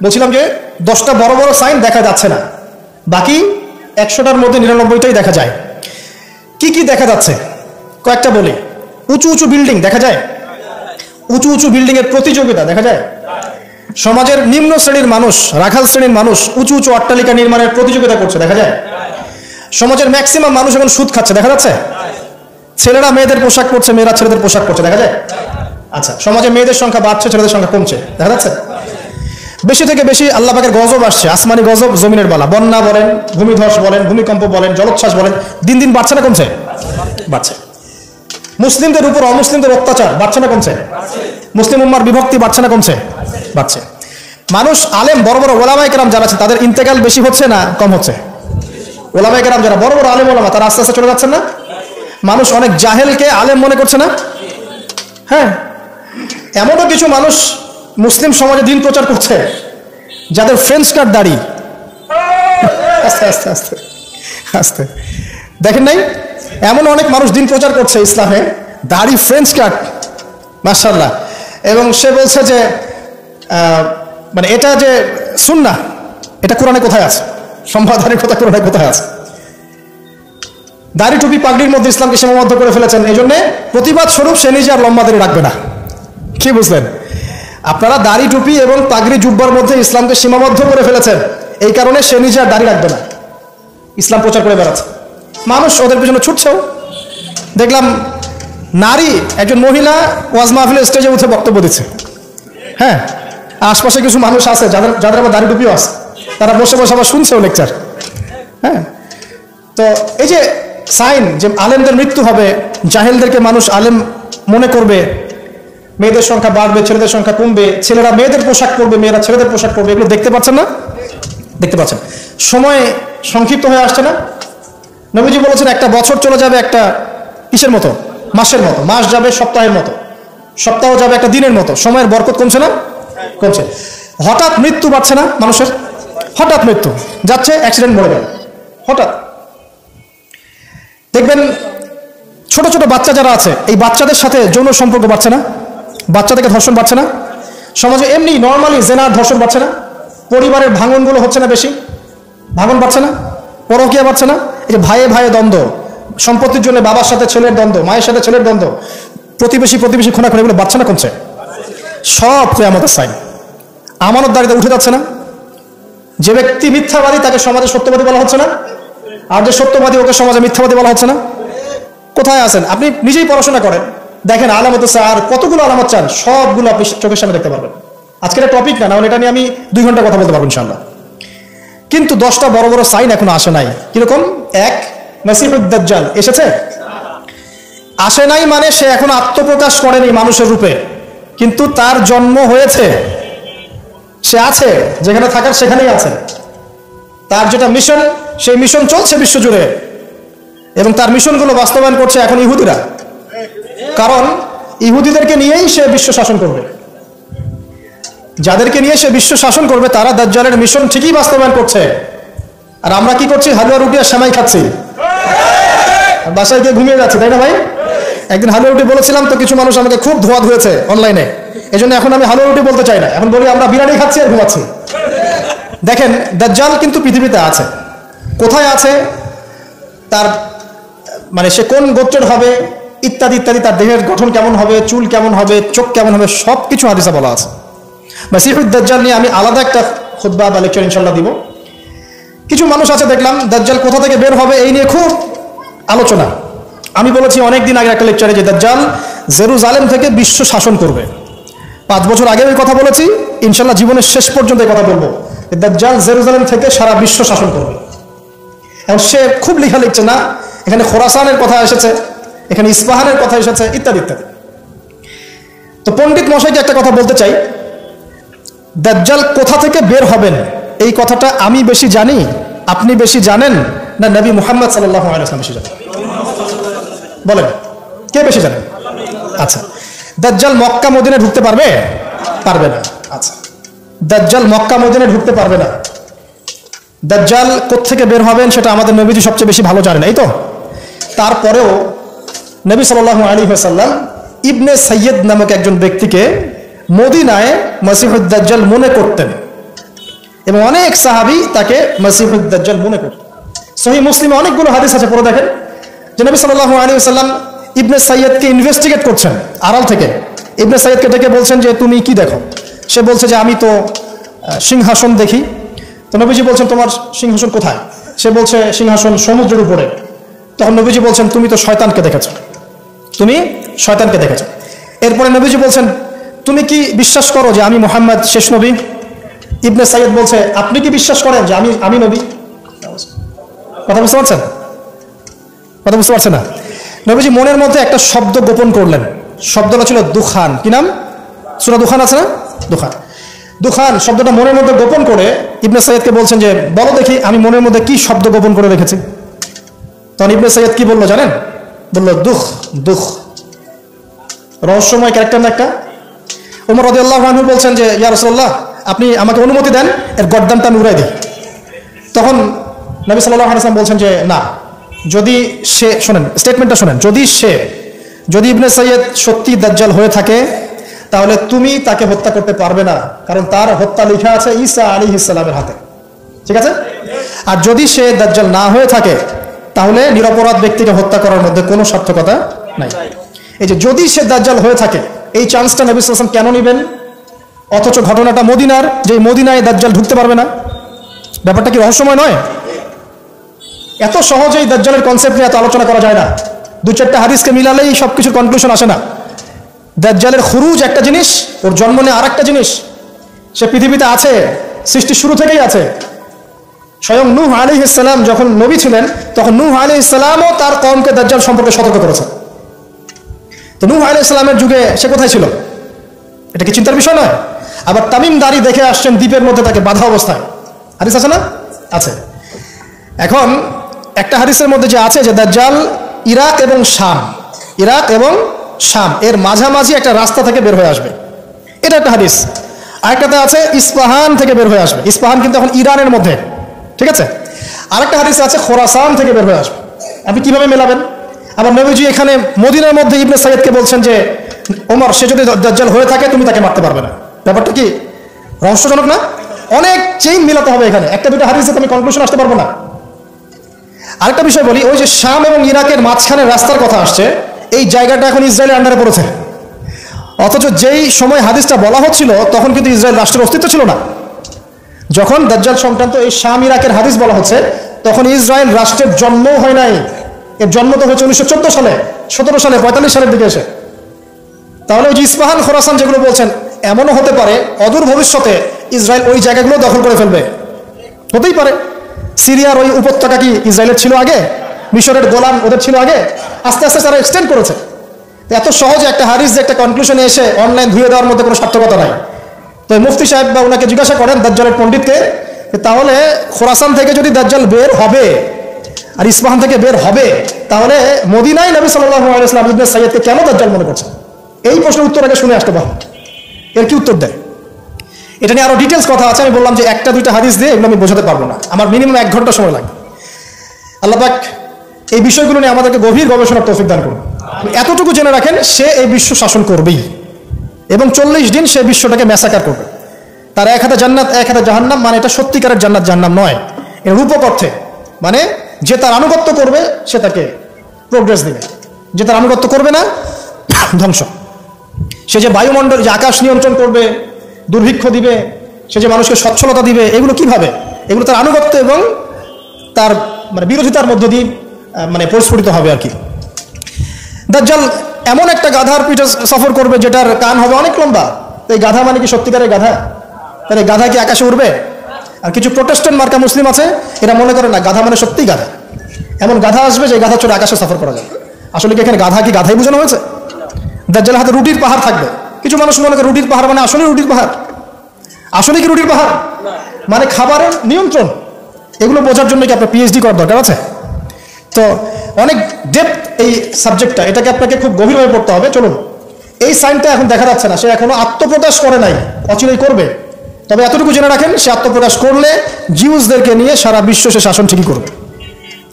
A: বলছিলাম, যে 10টা বড় বড় সাইন দেখা যাচ্ছে না, বাকি 100টার মধ্যে 99টাই দেখা যায়। কি কি দেখা যাচ্ছে কয়েকটা বলি। উঁচু উঁচু বিল্ডিং দেখা যায়, উঁচু উঁচু বিল্ডিং এর প্রতিযোগিতা দেখা যায়। সমাজের নিম্ন শ্রেণীর মানুষ, রাখাল শ্রেণীর মানুষ উঁচু উঁচু অট্টালিকা নির্মাণের প্রতিযোগিতা করছে, দেখা যায়। সমাজের ম্যাক্সিমাম মানুষ এখন সুদ খাচ্ছে, দেখা যাচ্ছে। ছেলেরা মেয়েদের পোশাক পরছে, মেয়েরা ছেলেদের পোশাক পরছে, দেখা যায়। আচ্ছা, সমাজে মেয়েদের সংখ্যা বাড়ছে, ছেলেদের সংখ্যা কমছে, দেখা যাচ্ছে। বেশি থেকে বেশি আল্লাহ পাকের গজব আসছে, আসমানি গজব, জমিনের বালা, বন্যা বলেন, ভূমিধস বলেন, ভূমিকম্প বলেন, জলোচ্ছ্বাস বলেন, দিন দিন বাড়ছে না কমছে? বাড়ছে। মুসলিমদের উপর অমুসলিমদের অত্যাচার বাড়ছে না কমছে? মুসলিম উম্মার বিভক্তি বাড়ছে না কমছে? বাড়ছে। মানুষ আলেম, বড় বড় ওলামায়ে কেরাম যারা আছে তাদের ইন্তেকাল বেশি হচ্ছে না কম হচ্ছে? ওলামায়ে কেরাম যারা বড় বড় আলেম ওলামা তারা আস্তে আস্তে চলে যাচ্ছেন না? মানুষ অনেক জাহেলকে আলেম মনে করছে না? হ্যাঁ, এমনও কিছু মানুষ মুসলিম সমাজে দিন প্রচার করছে যাদের ফ্রেঞ্চ কাট দাড়ি। আস্তে আস্তে আস্তে আস্তে দেখেন নাই, এমন অনেক মানুষ দিন প্রচার করছে ইসলামে, দাড়ি ফ্রেঞ্চ কাট, মাশাআল্লাহ। এবং সে বলছে যে মানে এটা যে সুন্নাহ, এটা কোরআনে কোথায় আছে? সম্পাদনের কথা কোরআনে কোথায় আছে? দাড়ি টুপি পাগড়ির মধ্যে ইসলামকে সীমাবদ্ধ করে ফেলেছেন, এই জন্য প্রতিবাদ স্বরূপ সে নিজে আর লম্বা দাড়ি রাখবে না। কি বুঝলেন? আপনারা দাড়ি টুপি এবং পাগড়ি জুব্বার মধ্যে ইসলামকে সীমাবদ্ধ করে ফেলেছেন, এই কারণে সে নিজে আর দাড়ি রাখবে না, ইসলাম প্রচার করে বেড়াচ্ছে। মানুষ ওদের পিছনে ছুটছেও। দেখলাম নারী একজন মহিলা ওয়াজ মাহফিলের স্টেজে উঠে বক্তব্য দিচ্ছে। হ্যাঁ, আশপাশে কিছু মানুষ আছে যাদের আবার দাড়ি টুপিও আছে, তারা বসে বসে আবার শুনছেও লেকচার। হ্যাঁ, তো এই যে সাইন যে আলেমদের মৃত্যু হবে, জাহেলদেরকে মানুষ আলেম মনে করবে, মেয়েদের সংখ্যা বাড়বে, ছেলেদের সংখ্যা কমবে, ছেলেরা মেয়েদের পোশাক পরবে, মেয়েরা ছেলেদের পোশাক পরবে, এগুলো দেখতে পাচ্ছেন না? দেখতে পাচ্ছেন। সময় সংক্ষিপ্ত হয়ে আসছে না? নবীজি বলেছেন একটা বছর চলে যাবে একটা কিসের মতো? মাসের মতো। মাস যাবে সপ্তাহের মতো, সপ্তাহ যাবে একটা দিনের মতো। সময়ের বরকত কমছে না? কমছে। হঠাৎ মৃত্যু বাড়ছে না মানুষের? হঠাৎ মৃত্যু যাচ্ছে, অ্যাক্সিডেন্ট মরে গেল হঠাৎ। দেখবেন ছোট ছোট বাচ্চা যারা আছে, এই বাচ্চাদের সাথে যৌন সম্পর্ক বাড়ছে না? বাচ্চা থেকে ধর্ষণ বাড়ছে না? সমাজে এমনি নর্মালি জেনার ধর্ষণ বাড়ছে না? পরিবারের ভাঙনগুলো হচ্ছে না বেশি? ভাঙন বাড়ছে না? পরকীয়া বাড়ছে না? এই যে ভাইয়ে ভাইয়ে দ্বন্দ্ব, সম্পত্তির জন্য বাবার সাথে ছেলের দ্বন্দ্ব, মায়ের সাথে ছেলের দ্বন্দ্ব, প্রতিবেশী খোনাখুনি, এগুলো বাড়ছে না কমছে? সব কিয়ামতের সাইন। আমানতদারিতা উঠে যাচ্ছে না? যে ব্যক্তি মিথ্যাবাদী তাকে সমাজে সত্যবাদী বলা হচ্ছে না? আর যে সত্যবাদী ওকে সমাজে মিথ্যাবাদী বলা হচ্ছে না? কোথায় আছেন? আপনি নিজেই পড়াশোনা করেন, দেখেন আলামত আর কতগুলো আলামত চান, সবগুলো আপনি চোখের সামনে দেখতে পারবেন। আজকের টপিক না, এটা নিয়ে আমি 2 ঘন্টা কথা বলতে পারবো ইনশাআল্লাহ। কিন্তু 10টা বড় বড় সাইন এখনো আসে নাই। কিরকম? 1, মাসিহুদ দাজ্জাল এসেছে? আসে নাই মানে সে এখনো আত্মপ্রকাশ করেনি মানুষের রূপে, কিন্তু তার জন্ম হয়েছে, সে আছে, যেখানে থাকার সেখানেই আছে। তার যেটা মিশন, সেই মিশন চলছে বিশ্বজুড়ে, এবং তার মিশনগুলো বাস্তবায়ন করছে এখন ইহুদিরা। কারণ ইহুদিদেরকে নিয়েই সে বিশ্ব শাসন করবে। যাদেরকে নিয়ে সে বিশ্ব শাসন করবে তারা দাজ্জালের মিশন ঠিকই বাস্তবায়ন করছে। আর আমরা কি করছি? হালুয়া রুটি আর সেমাই খাচ্ছি, বাসায় গিয়ে ঘুমিয়ে যাচ্ছে, তাই না ভাই? একদিন হালুয়া রুটি বলেছিলাম তো কিছু মানুষ আমাকে খুব ধোয়া ধুয়েছে অনলাইনে, এই জন্য এখন আমি হালুয়া রুটি বলতে চাই না, এখন বলি আমরা বিরিয়ানি খাচ্ছি আর ঘুমাচ্ছি। দেখেন, দাজ্জাল কিন্তু পৃথিবীতে আছে। কোথায় আছে, তার মানে সে কোন গোত্রের হবে ইত্যাদি ইত্যাদি, তার দেহের গঠন কেমন হবে, চুল কেমন হবে, চোখ কেমন হবে, সব কিছু হাদিসে বলা আছে। মাসিহুদ দাজ্জাল নিয়ে আমি আলাদা একটা খুতবা বা লেকচার ইনশাআল্লাহ দিব। কিছু মানুষ আছে দেখলাম দাজ্জাল কোথা থেকে বের হবে এই নিয়ে খুব আলোচনা। আমি বলেছি অনেকদিন আগে একটা লেকচারে যে দাজ্জাল জেরুজালেম থেকে বিশ্ব শাসন করবে। 5 বছর আগে ওই কথা বলেছি, ইনশাআল্লাহ জীবনের শেষ পর্যন্ত এই কথা বলবো। দাজ্জাল জেরুজালেম থেকে সারা বিশ্ব শাসন করবে। এবং সে খুব লেখা লিখছে না, এখানে খোরাসানের কথা এসেছে, এখানে ইস্পাহানের কথা এসেছে, ইত্যাদি ইত্যাদি। তো পণ্ডিত মশাইকে একটা কথা বলতে চাই, দাজ্জাল কোথা থেকে বের হবেন এই কথাটা আমি বেশি জানি, আপনি বেশি জানেন, না নবী মুহাম্মদ সাল্লাল্লাহু আলাইহি ওয়াসাল্লাম বেশি জানেন? বলেন, কে বেশি জানেন? আচ্ছা, দাজ্জাল মক্কা মদিনায় ঢুকতে পারবে? পারবে না। আচ্ছা, দাজ্জাল মক্কা মদিনায় ঢুকতে পারবে না। দাজ্জাল কোত্থেকে বের হবেন সেটা আমাদের নবীজি সবচেয়ে বেশি ভালো জানেন, এই তো? তারপরেও নবী সাল্লাল্লাহু আলাইহি ওয়াসাল্লাম ইবনে সাইয়্যিদ নামক একজন ব্যক্তিকে মদিনায় মাসিহুদ দাজ্জাল মনে করতেন, এবং অনেক সাহাবী তাকে মাসিহুদ দাজ্জাল মনে করতেন। সহিহ মুসলিমে অনেকগুলো হাদিস আছে, পড়ে দেখেন যে নবী সাল্লাল্লাহু আলাইহি ওয়াসাল্লাম ইবনে সাইয়্যিদকে ইনভেস্টিগেট করছেন আড়াল থেকে। ইবনে সাইয়্যিদকে ডেকে বলছেন যে তুমি কি দেখো? সে বলছে যে আমি তো সিংহাসন দেখি। তো নবীজি বলছেন তোমার সিংহাসন কোথায়? সে বলছে সিংহাসন সমুদ্রের উপরে। তখন নবীজি বলছেন তুমি তো শয়তানকে দেখেছো, তুমি শয়তানকে দেখেছো। এরপরে নবীজি বলছেন তুমি কি বিশ্বাস করো যে আমি মুহাম্মদ শেষ নবী? ইবনে সাইয়্যিদ বলছে আপনি কি বিশ্বাস করেন যে আমি নবী? কথা বুঝতে পারছেন? কথা বুঝতে পারছেন না? নবীজি মনের মধ্যে একটা শব্দ গোপন করলেন, শব্দটা ছিল দুখান। কি নাম? সূরা দুখান আছে না? দুখান। দুখান শব্দটা মনের মধ্যে গোপন করে ইবনে সাইয়্যিদকে বলছেন যে বলো দেখি আমি মনের মধ্যে কি শব্দ গোপন করে রেখেছি। তখন ইবনে সাইয়্যিদ কি বললো জানেন? বললো দুখ। দুখ রহস্যময় ক্যারেক্টার না একটা? ওমর রাদিয়াল্লাহু আনহু বলছেন যে ইয়া রাসূলুল্লাহ আপনি আমাকে অনুমতি দেন, এর গর্দানটা আমি উড়াই দিই। তখন নবী সাল্লাল্লাহু আলাইহি ওয়াসাল্লাম বলছেন যে না, যদি সে, শোনেন স্টেটমেন্টটা শোনেন, যদি ইবনে সাইয়্যিদ সত্যি দাজ্জাল হয়ে থাকে তাহলে তুমি তাকে হত্যা করতে পারবে না, কারণ তার হত্যা লেখা আছে ঈসা আলাইহিস সালামের হাতে। ঠিক আছে? আর যদি সে দাজ্জাল না হয়ে থাকে তাহলে নিরপরাধ ব্যক্তিকে হত্যা করার মধ্যে কোনো সার্থকতা নাই। এই যে যদি সে দাজ্জাল হয়ে থাকে, এই চান্সটা নবী সাল্লাল্লাহু আলাইহি ওয়াসাল্লাম কেন নেবেন? অথচ ঘটনাটা মদিনার, যে মদিনায় দাজ্জাল ঢুকতে পারবে না। ব্যাপারটা কি রহস্যময় নয়? এত সহজেই দাজ্জালের কনসেপ্ট নিয়ে এত আলোচনা করা যায় না। 2-4টা হাদিসকে মিলালেই সবকিছুর কনক্লুশন আসে না। দাজ্জালের খুরুজ একটা জিনিস, ওর জন্ম নিয়ে আর একটা জিনিস। সে পৃথিবীতে আছে, সৃষ্টির শুরু থেকেই আছে। স্বয়ং নূহ আলাইহিস সালাম যখন নবী ছিলেন তখন নূহ আলাইহিস সালামও তার কওমকে দাজ্জাল সম্পর্কে সতর্ক করেছেন। তো নূহ আলাইহিস সালামের যুগে সে কোথায় ছিল? এটা কি চিন্তার বিষয় নয়? আবার তামিম দাড়ি দেখে আসছেন দ্বীপের মধ্যে তাকে বাধা অবস্থায়। হাদিস আছে না? আছে। এখন একটা হাদিসের মধ্যে যে আছে যে দাজ্জাল ইরাক এবং শাম এর মাঝামাঝি একটা রাস্তা থেকে বের হয়ে আসবে, এটা একটা হাদিস। আরেকটাতে আছে ইস্পাহান থেকে বের হয়ে আসবে। ইস্পাহান কিন্তু এখন ইরানের মধ্যে, ঠিক আছে? আরেকটা হাদিস আছে খোরাসান থেকে বের হয়ে আসবে। আপনি কিভাবে মেলাবেন? আবার নবীজি এখানে মদিনার মধ্যে ইবনে সাইয়্যিদকে বলছেন যে ওমর সে যদি দাজ্জাল হয়ে থাকে তুমি তাকে মারতে পারবে না। ব্যাপারটা কি রহস্যজনক না? অনেক চেইন মিলাতে হবে এখানে, একটা দুটো হাদিসে আমি কনক্লুশন আসতে পারবো না। আরেকটা বিষয় বলি, ওই যে শাম এবং ইরাকের মাঝখানে রাস্তার কথা আসছে, এই জায়গাটা এখন ইসরায়েলের আন্ডারে পড়েছে। অথচ যেই সময় হাদিসটা বলা হচ্ছিল তখন কিন্তু ইসরায়েল রাষ্ট্রের অস্তিত্ব ছিল না। যখন দাজ্জাল সংক্রান্ত এই শাম ইরাকের হাদিস বলা হচ্ছে তখন ইসরায়েল রাষ্ট্রের জন্মও হয় নাই। এর জন্ম তো হয়েছে 1914 সালে, 17 সালে, 45 সালের দিকে এসে। তাহলে ওই যে ইস্পাহান, খোরাসান যেগুলো বলছেন, এমনও হতে পারে অদূর ভবিষ্যতে ইসরায়েল ওই জায়গাগুলো দখল করে ফেলবে, হতেই পারে। সিরিয়ার ওই উপত্যকা কি ইসরায়েলের ছিল আগে? মিশরের গোলান ওদের ছিল আগে? আস্তে আস্তে তারা এক্সটেন্ড করেছে। এত সহজে একটা হাদিস যে একটা কনক্লুশনে এসে অনলাইন ধুয়ে দেওয়ার মধ্যে কোনো সার্থকতা নাই। তো মুফতি সাহেব বা ওনাকে জিজ্ঞাসা করেন দাজ্জালের পণ্ডিতকে, তাহলে খোরাসান থেকে যদি দাজ্জাল বের হবে আর ইস্পাহান থেকে বের হবে, তাহলে মদিনায় নবী সাল্লাল্লাহু আলাইহি ওয়াসাল্লাম ইবনে সাইয়্যদকে কেন দাজ্জাল মনে করছেন? এই প্রশ্নের উত্তর আগে শুনে আসতে পারেন, এর কি উত্তর দেয়। এটা নিয়ে আরো ডিটেলস কথা আছে, আমি বললাম যে একটা দুইটা হাদিস দিয়ে এগুলো আমি বোঝাতে পারবো না, আমার মিনিমাম 1 ঘন্টা সময় লাগবে। আল্লাহ পাক এই বিষয়গুলো নিয়ে আমাদেরকে গভীর গবেষণার তৌফিক দান করুন। এতটুকু জেনে রাখেন, সে এই বিশ্ব শাসন করবেই এবং 40 দিন সে বিশ্বটাকে ম্যাসাকার করবে। তার 1 হাতে জান্নাত 1 হাতে জাহান্নাম, মানে এটা সত্যিকারের জান্নাত জাহান্নাম নয়, এর রূপক অর্থে। মানে যে তার আনুগত্য করবে সে তাকে প্রোগ্রেস দিবে, যে তার আনুগত্য করবে না ধ্বংস। সে যে বায়ুমণ্ডল, যে আকাশ নিয়ন্ত্রণ করবে, দুর্ভিক্ষ দিবে, সে যে মানুষকে সচ্ছলতা দিবে, এগুলো কিভাবে? এগুলো তার আনুগত্য এবং তার মানে বিরোধিতার মধ্য দিয়ে মানে পরিস্ফুটিত হবে আর কি। দাজ্জাল এমন একটা গাধার পিঠে সফর করবে যেটার কান হবে অনেক লম্বা। এই গাধা মানে কি সত্যিকারের গাধা? তাহলে গাধা কি আকাশে উড়বে? আর কিছু প্রোটেস্ট্যান্ট মার্কা মুসলিম আছে, এরা মনে করে না গাধা মানে সত্যিই গাধা। এমন গাধা আসবে যে গাধা চড়ে আকাশে সফর করা যাবে। আসলে কি এখানে গাধা কি গাধাই বোঝানো হয়েছে? দাজ্জালের হাতে রুটির পাহাড় থাকবে। কিছু মানুষ মনে করে রুটির পাহাড় মানে আসলে রুটির পাহাড়। আসলে কি রুটির পাহাড় মানে খাবারের নিয়ন্ত্রণ? এগুলো বোঝার জন্য কি আপনার পিএইচডি করার দরকার আছে? তো অনেক ডেপথ এই সাবজেক্টটা, এটাকে আপনাকে খুব গভীরভাবে পড়তে হবে। চলুন, এই সাইনটা এখন দেখা যাচ্ছে না, সে এখনো আত্মপ্রকাশ করে নাই, অচিরেই করবে। তবে এতটুকু জেনে রাখেন, সে আত্মপ্রকাশ করলে জিউসদেরকে নিয়ে সারা বিশ্ব সে শাসন ঠিকই করবে।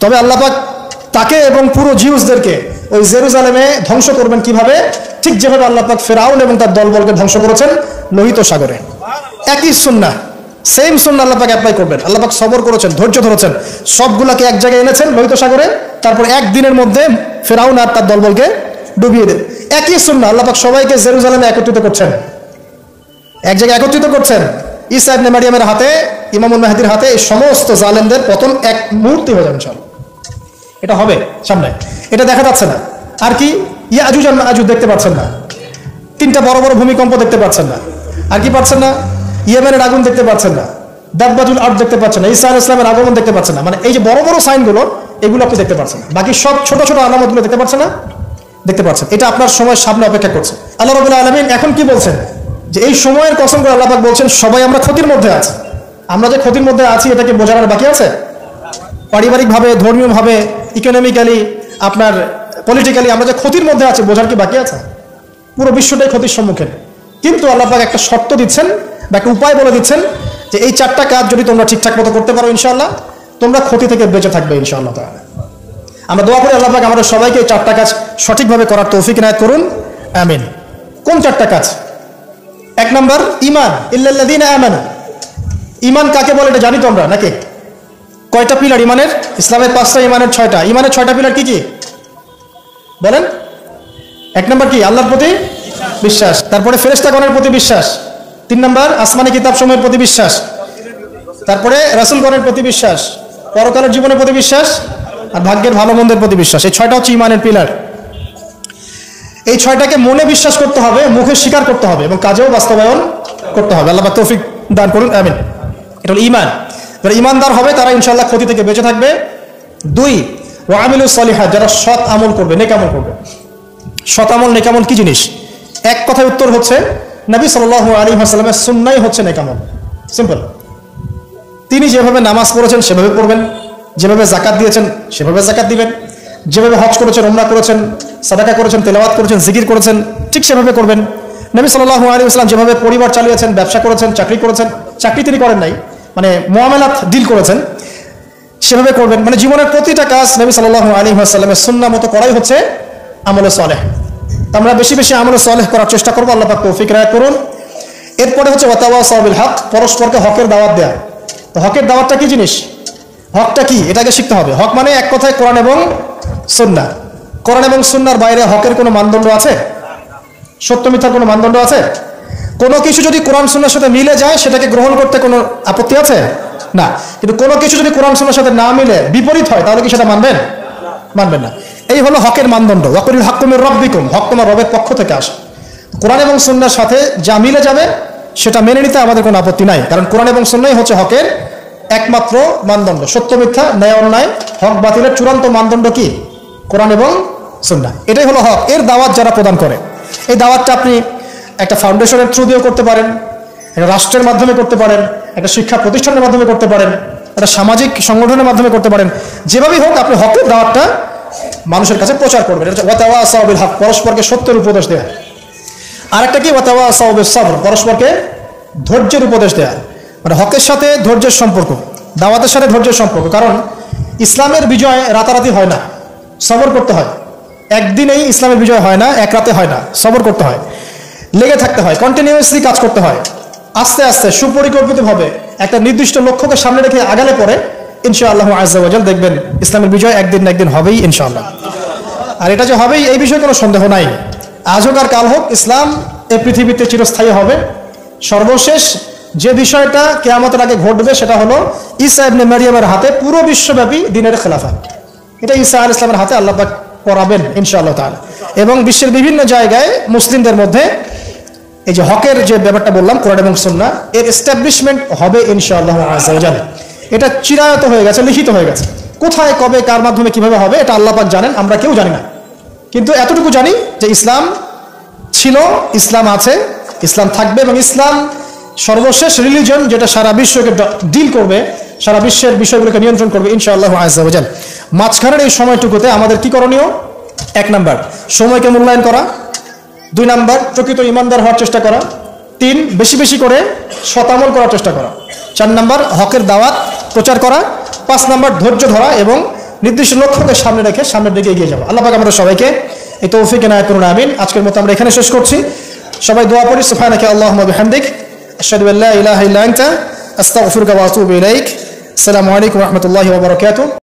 A: তবে আল্লাহ পাক তাকে এবং পুরো জিউসদেরকে ওই জেরুজালেমে ধ্বংস করবেন কিভাবে? ঠিক যেভাবে আল্লাহ পাক ফেরাউন এবং তার দলবলকে ধ্বংস করেছেন লোহিত সাগরে। একই সুন্নাহ, সেম সুন্নাহ আল্লাহ পাক অ্যাপ্লাই করবেন। আল্লাহ পাক সবর করেছেন, ধৈর্য ধরেছেন, সবগুলাকে এক জায়গায় এনেছেন লোহিত সাগরে, তারপর একদিনের মধ্যে ফেরাউন আর তার দলবলকে ডুবিয়ে দেন। একই সুন্নাহ আল্লাহ পাক সবাইকে জেরুজালেমে একত্রিত করছেন, এক জায়গায় একত্রিত করছেন। ঈসা ইবনে মারইয়ামের হাতে, ইমামুল মাহদির হাতে এই সমস্ত জালেমদের পতন এক মুহূর্তে হয়ে যাবে ইনশাআল্লাহ। এটা হবে সামনে, এটা দেখা যাচ্ছে না। আর কি? ইয়াজুজ আর মাজুজ দেখতে পাচ্ছেন না, 3টা বড় বড় ভূমিকম্প দেখতে পাচ্ছেন না। আর কি পাচ্ছেন না? ইয়েমেনের আগুন দেখতে পাচ্ছেন না, দাব্বাতুল আরদ দেখতে পাচ্ছেন না, ঈসা আলাইহিস সালামের আগমন দেখতে পাচ্ছেন না। মানে এই যে বড় বড় সাইনগুলো, এগুলো আপনি দেখতে পাচ্ছেন না। বাকি সব ছোট ছোট আলামতগুলো দেখতে পাচ্ছেন না? দেখতে পাচ্ছেন। এটা আপনার সময় সামনে অপেক্ষা করছে। আল্লাহ রাব্বুল আলামিন এখন কি বলছেন? যে এই সময়ের কসম করে আল্লাহ পাক বলছেন, সবাই আমরা ক্ষতির মধ্যে আছি। আমরা যে ক্ষতির মধ্যে আছি এটাকে বোঝানোর বাকি আছে? পারিবারিকভাবে, ধর্মীয়ভাবে, ইকোনমিক্যালি, আপনার পলিটিক্যালি আমরা যে ক্ষতির মধ্যে আছি বোঝার কি বাকি আছে? পুরো বিশ্বটাই ক্ষতির সম্মুখীন। কিন্তু আল্লাহ পাক একটা শর্ত দিচ্ছেন বা একটা উপায় বলে দিচ্ছেন যে এই 4টা কাজ যদি তোমরা ঠিকঠাক মতো করতে পারো ইনশাআল্লাহ, তোমরা ক্ষতি থেকে বেঁচে থাকবে ইনশাআল্লাহ তাআলা। আমরা দোয়া করি আল্লাহ পাক আমাদের সবাইকে এই 4টা কাজ সঠিকভাবে করার তৌফিক ইনায়াত করুন, আমিন। কোন 4টা কাজ? 1 নম্বর, ঈমান, ইল্লাল্লাযীনা আমানু। ঈমান কাকে বলে এটা জানি তো আমরা, নাকি? কয়টা পিলার ঈমানের? ইসলামের 5টা, ঈমানের 6টা। ঈমানের 6টা পিলার কি কি বলেন? 1 নম্বর কি? আল্লাহর প্রতি বিশ্বাস। তারপরে ফেরেশতাগণের প্রতি বিশ্বাস। 3 নম্বর আসমানি কিতাবসমূহের প্রতি বিশ্বাস। তারপরে রাসূলগণের প্রতি বিশ্বাস। পরকালের জীবনের প্রতি বিশ্বাস, আর ভাগ্যের ভালো মন্দের প্রতি বিশ্বাস। এই 6টা হচ্ছে ঈমানের পিলার। এই 6টাকে মনে বিশ্বাস করতে হবে, মুখে স্বীকার করতে হবে এবং কাজেও বাস্তবায়ন করতে হবে। আল্লাহ পাক তৌফিক দান করুন, আমিন। এটা হলো ঈমান। যারা ঈমানদার হবে তারা ইনশাআল্লাহ ক্ষতি থেকে বেঁচে থাকবে। 2, ওয়া আমিলুস সলিহাত, যারা সৎ আমল করবে, নেক আমল করবে। সৎ আমল, নেক আমল কি জিনিস? এক কথায় উত্তর হচ্ছে নবী সাল্লাল্লাহু আলাইহি ওয়াসাল্লামের সুন্নাহই হচ্ছে নেক আমল। সিম্পল। তিনি যেভাবে নামাজ পড়েছেন সেভাবে পড়বেন, যেভাবে যাকাত দিয়েছেন সেভাবে যাকাত দিবেন, যেভাবে হজ করেছেন, উমরা করেছেন, সাদাকা করেছেন, তেলাওয়াত করেছেন, জিকির করেছেন, ঠিক সেভাবে করবেন। নবী সাল্লাল্লাহু আলাইহি ওয়াসাল্লাম যেভাবে পরিবার চালিয়েছেন, ব্যবসা করেছেন, চাকরি করেছেন, চাকরি তিনি করেন নাই, মানে মুআমালাত ডিল করেছেন, সেভাবে করবেন। মানে জীবনের প্রতিটা কাজ নবী সাল্লাল্লাহু আলাইহি ওয়াসাল্লামের সুন্নাহ মতো করাই হচ্ছে আমলে সালেহ। আমরা বেশি বেশি আমলে সালেহ করার চেষ্টা করব, আল্লাহ পাক তৌফিক ইনায়াত করুন। এরপরে হচ্ছে ওয়াতাওয়াসাউ বিল হক, পরস্পরকে হকের দাওয়াত দেয়া। তো হকের দাওয়াতটা কি জিনিস? হকটা কি এটাকে শিখতে হবে। হক মানে এক কথায় কোরআন এবং সুন্নাহ। কোরআন এবং সুন্নাহর বাইরে হকের কোনো মানদণ্ড আছে? সত্য মিথ্যার কোনো মানদণ্ড আছে? কোনো কিছু যদি কোরআন সুন্নাহর সাথে মিলে যায় সেটাকে গ্রহণ করতে কোনো আপত্তি আছে না, কিন্তু কোনো কিছু যদি কোরআন সুন্নাহর সাথে না মিলে বিপরীত হয় তাহলে কি সেটা মানবেন? মানবেন না। এই হলো হকের মানদণ্ড। ওয়াকুলিল হাক্কু মির রাব্বিকুম, হক তোমার রবের পক্ষ থেকে আসে। কোরআন এবং সুন্নাহর সাথে যা মিলে যাবে সেটা মেনে নিতে আমাদের কোনো আপত্তি নাই, কারণ কোরআন এবং সুন্নাহই হচ্ছে হকের একমাত্র মানদণ্ড। সত্য মিথ্যা, ন্যায় অন্যায়, হক বাতিলের চূড়ান্ত মানদণ্ড কি? কোরআন এবং সুন্নাহ। এটাই হলো হক। এর দাওয়াত যারা প্রদান করে, এই দাওয়াতটা আপনি একটা ফাউন্ডেশনের থ্রু দিয়েও করতে পারেন, একটা রাষ্ট্রের মাধ্যমে করতে পারেন, একটা শিক্ষা প্রতিষ্ঠানের মাধ্যমে করতে পারেন, একটা সামাজিক সংগঠনের মাধ্যমে করতে পারেন। যেভাবেই হোক আপনি হকের দাওয়াতটা মানুষের কাছে প্রচার করবেন। এটা ওয়াতাওয়াসাউ বিল হক, পরস্পরকে সত্যের উপদেশ দেয়া। আর একটা কি? ওয়াতাওয়াসাউ বিস সবর, পরস্পরকে ধৈর্যের উপদেশ দেয়া। মানে হকের সাথে ধৈর্যের সম্পর্ক, দাওয়াতের সাথে ধৈর্যের সম্পর্ক। কারণ ইসলামের বিজয় রাতারাতি হয় না, সবর করতে হয়। একদিনেই ইসলামের বিজয় হয় না, এক রাতে হয় না, সবর করতে হয়, লেগে থাকতে হয়, কন্টিনিউয়াসলি কাজ করতে হয়। আস্তে আস্তে সুপরিকল্পিতভাবে একটা নির্দিষ্ট লক্ষ্যকে সামনে রেখে আগালে পরে ইনশাআল্লাহ আযজা ওয়া জাল দেখবেন ইসলামের বিজয় একদিন না একদিন হবেই ইনশাআল্লাহ। আর এটা যে হবেই এই বিষয়ে কোনো সন্দেহ নাই। আজ হোক আর কাল হোক ইসলাম এই পৃথিবীতে চিরস্থায়ী হবে। সর্বশেষ যে বিষয়টা কিয়ামতের আগে ঘটবে সেটা হলো ঈসা ইবনে মারইয়ামের হাতে পুরো বিশ্বব্যাপী দ্বীনের খেলাফত। এটা ঈসা আলাইহিস সালামের হাতে আল্লাহ পাক করাবেন ইনশাআল্লাহ তাআলা। এবং বিশ্বের বিভিন্ন জায়গায় মুসলিমদের মধ্যে এই যে হকের যে ব্যাপারটা বললাম কোরআন এবং সুন্নাহ, এর এস্টাবলিশমেন্ট হবে ইনশাআল্লাহ আযজা ওয়া জাল। এটা চিরায়ত হয়ে গেছে, লিখিত হয়ে গেছে। কোথায়, কবে, কার মাধ্যমে, কিভাবে হবে এটা আল্লাহ পাক জানেন, আমরা কেউ জানি না। কিন্তু এতটুকু জানি যে ইসলাম ছিল, ইসলাম আছে, ইসলাম থাকবে, এবং ইসলাম সর্বশেষ রিলিজন যেটা সারা বিশ্বকে ডিল করবে, সারা বিশ্বের বিষয়গুলোকে নিয়ন্ত্রণ করবে ইনশাআল্লাহ আযজা ওয়া জাল। মাঝখানের এই সময়টুকুতে আমাদের কি করণীয়? 1 নাম্বার সময়কে মূল্যায়ন করা, 2 নাম্বার প্রকৃত ইমানদার হওয়ার চেষ্টা করা, 3 বেশি বেশি করে শতামল করার চেষ্টা করা, 4 নাম্বার হকের দাওয়াত প্রচার করা, 5 নাম্বার ধৈর্য ধরা এবং নির্দিষ্ট লক্ষ্যকে সামনে রেখে সামনের দিকে এগিয়ে যাওয়া। আল্লাহ পাক আমাদের সবাইকে এই তৌফিক এনায়েত করুন, আমিন। আজকের মতো আমরা এখানে শেষ করছি। সবাই দোয়া করি। সুবহানাকা আল্লাহুম্মা বিহামদিক আশহাদু আল্লা ইলাহা ইল্লা আনতা আস্তাগফিরুকা ওয়া আতুবু ইলাইক। আসসালামু আলাইকুম ওয়া রাহমাতুল্লাহি ওয়া বারাকাতুহু।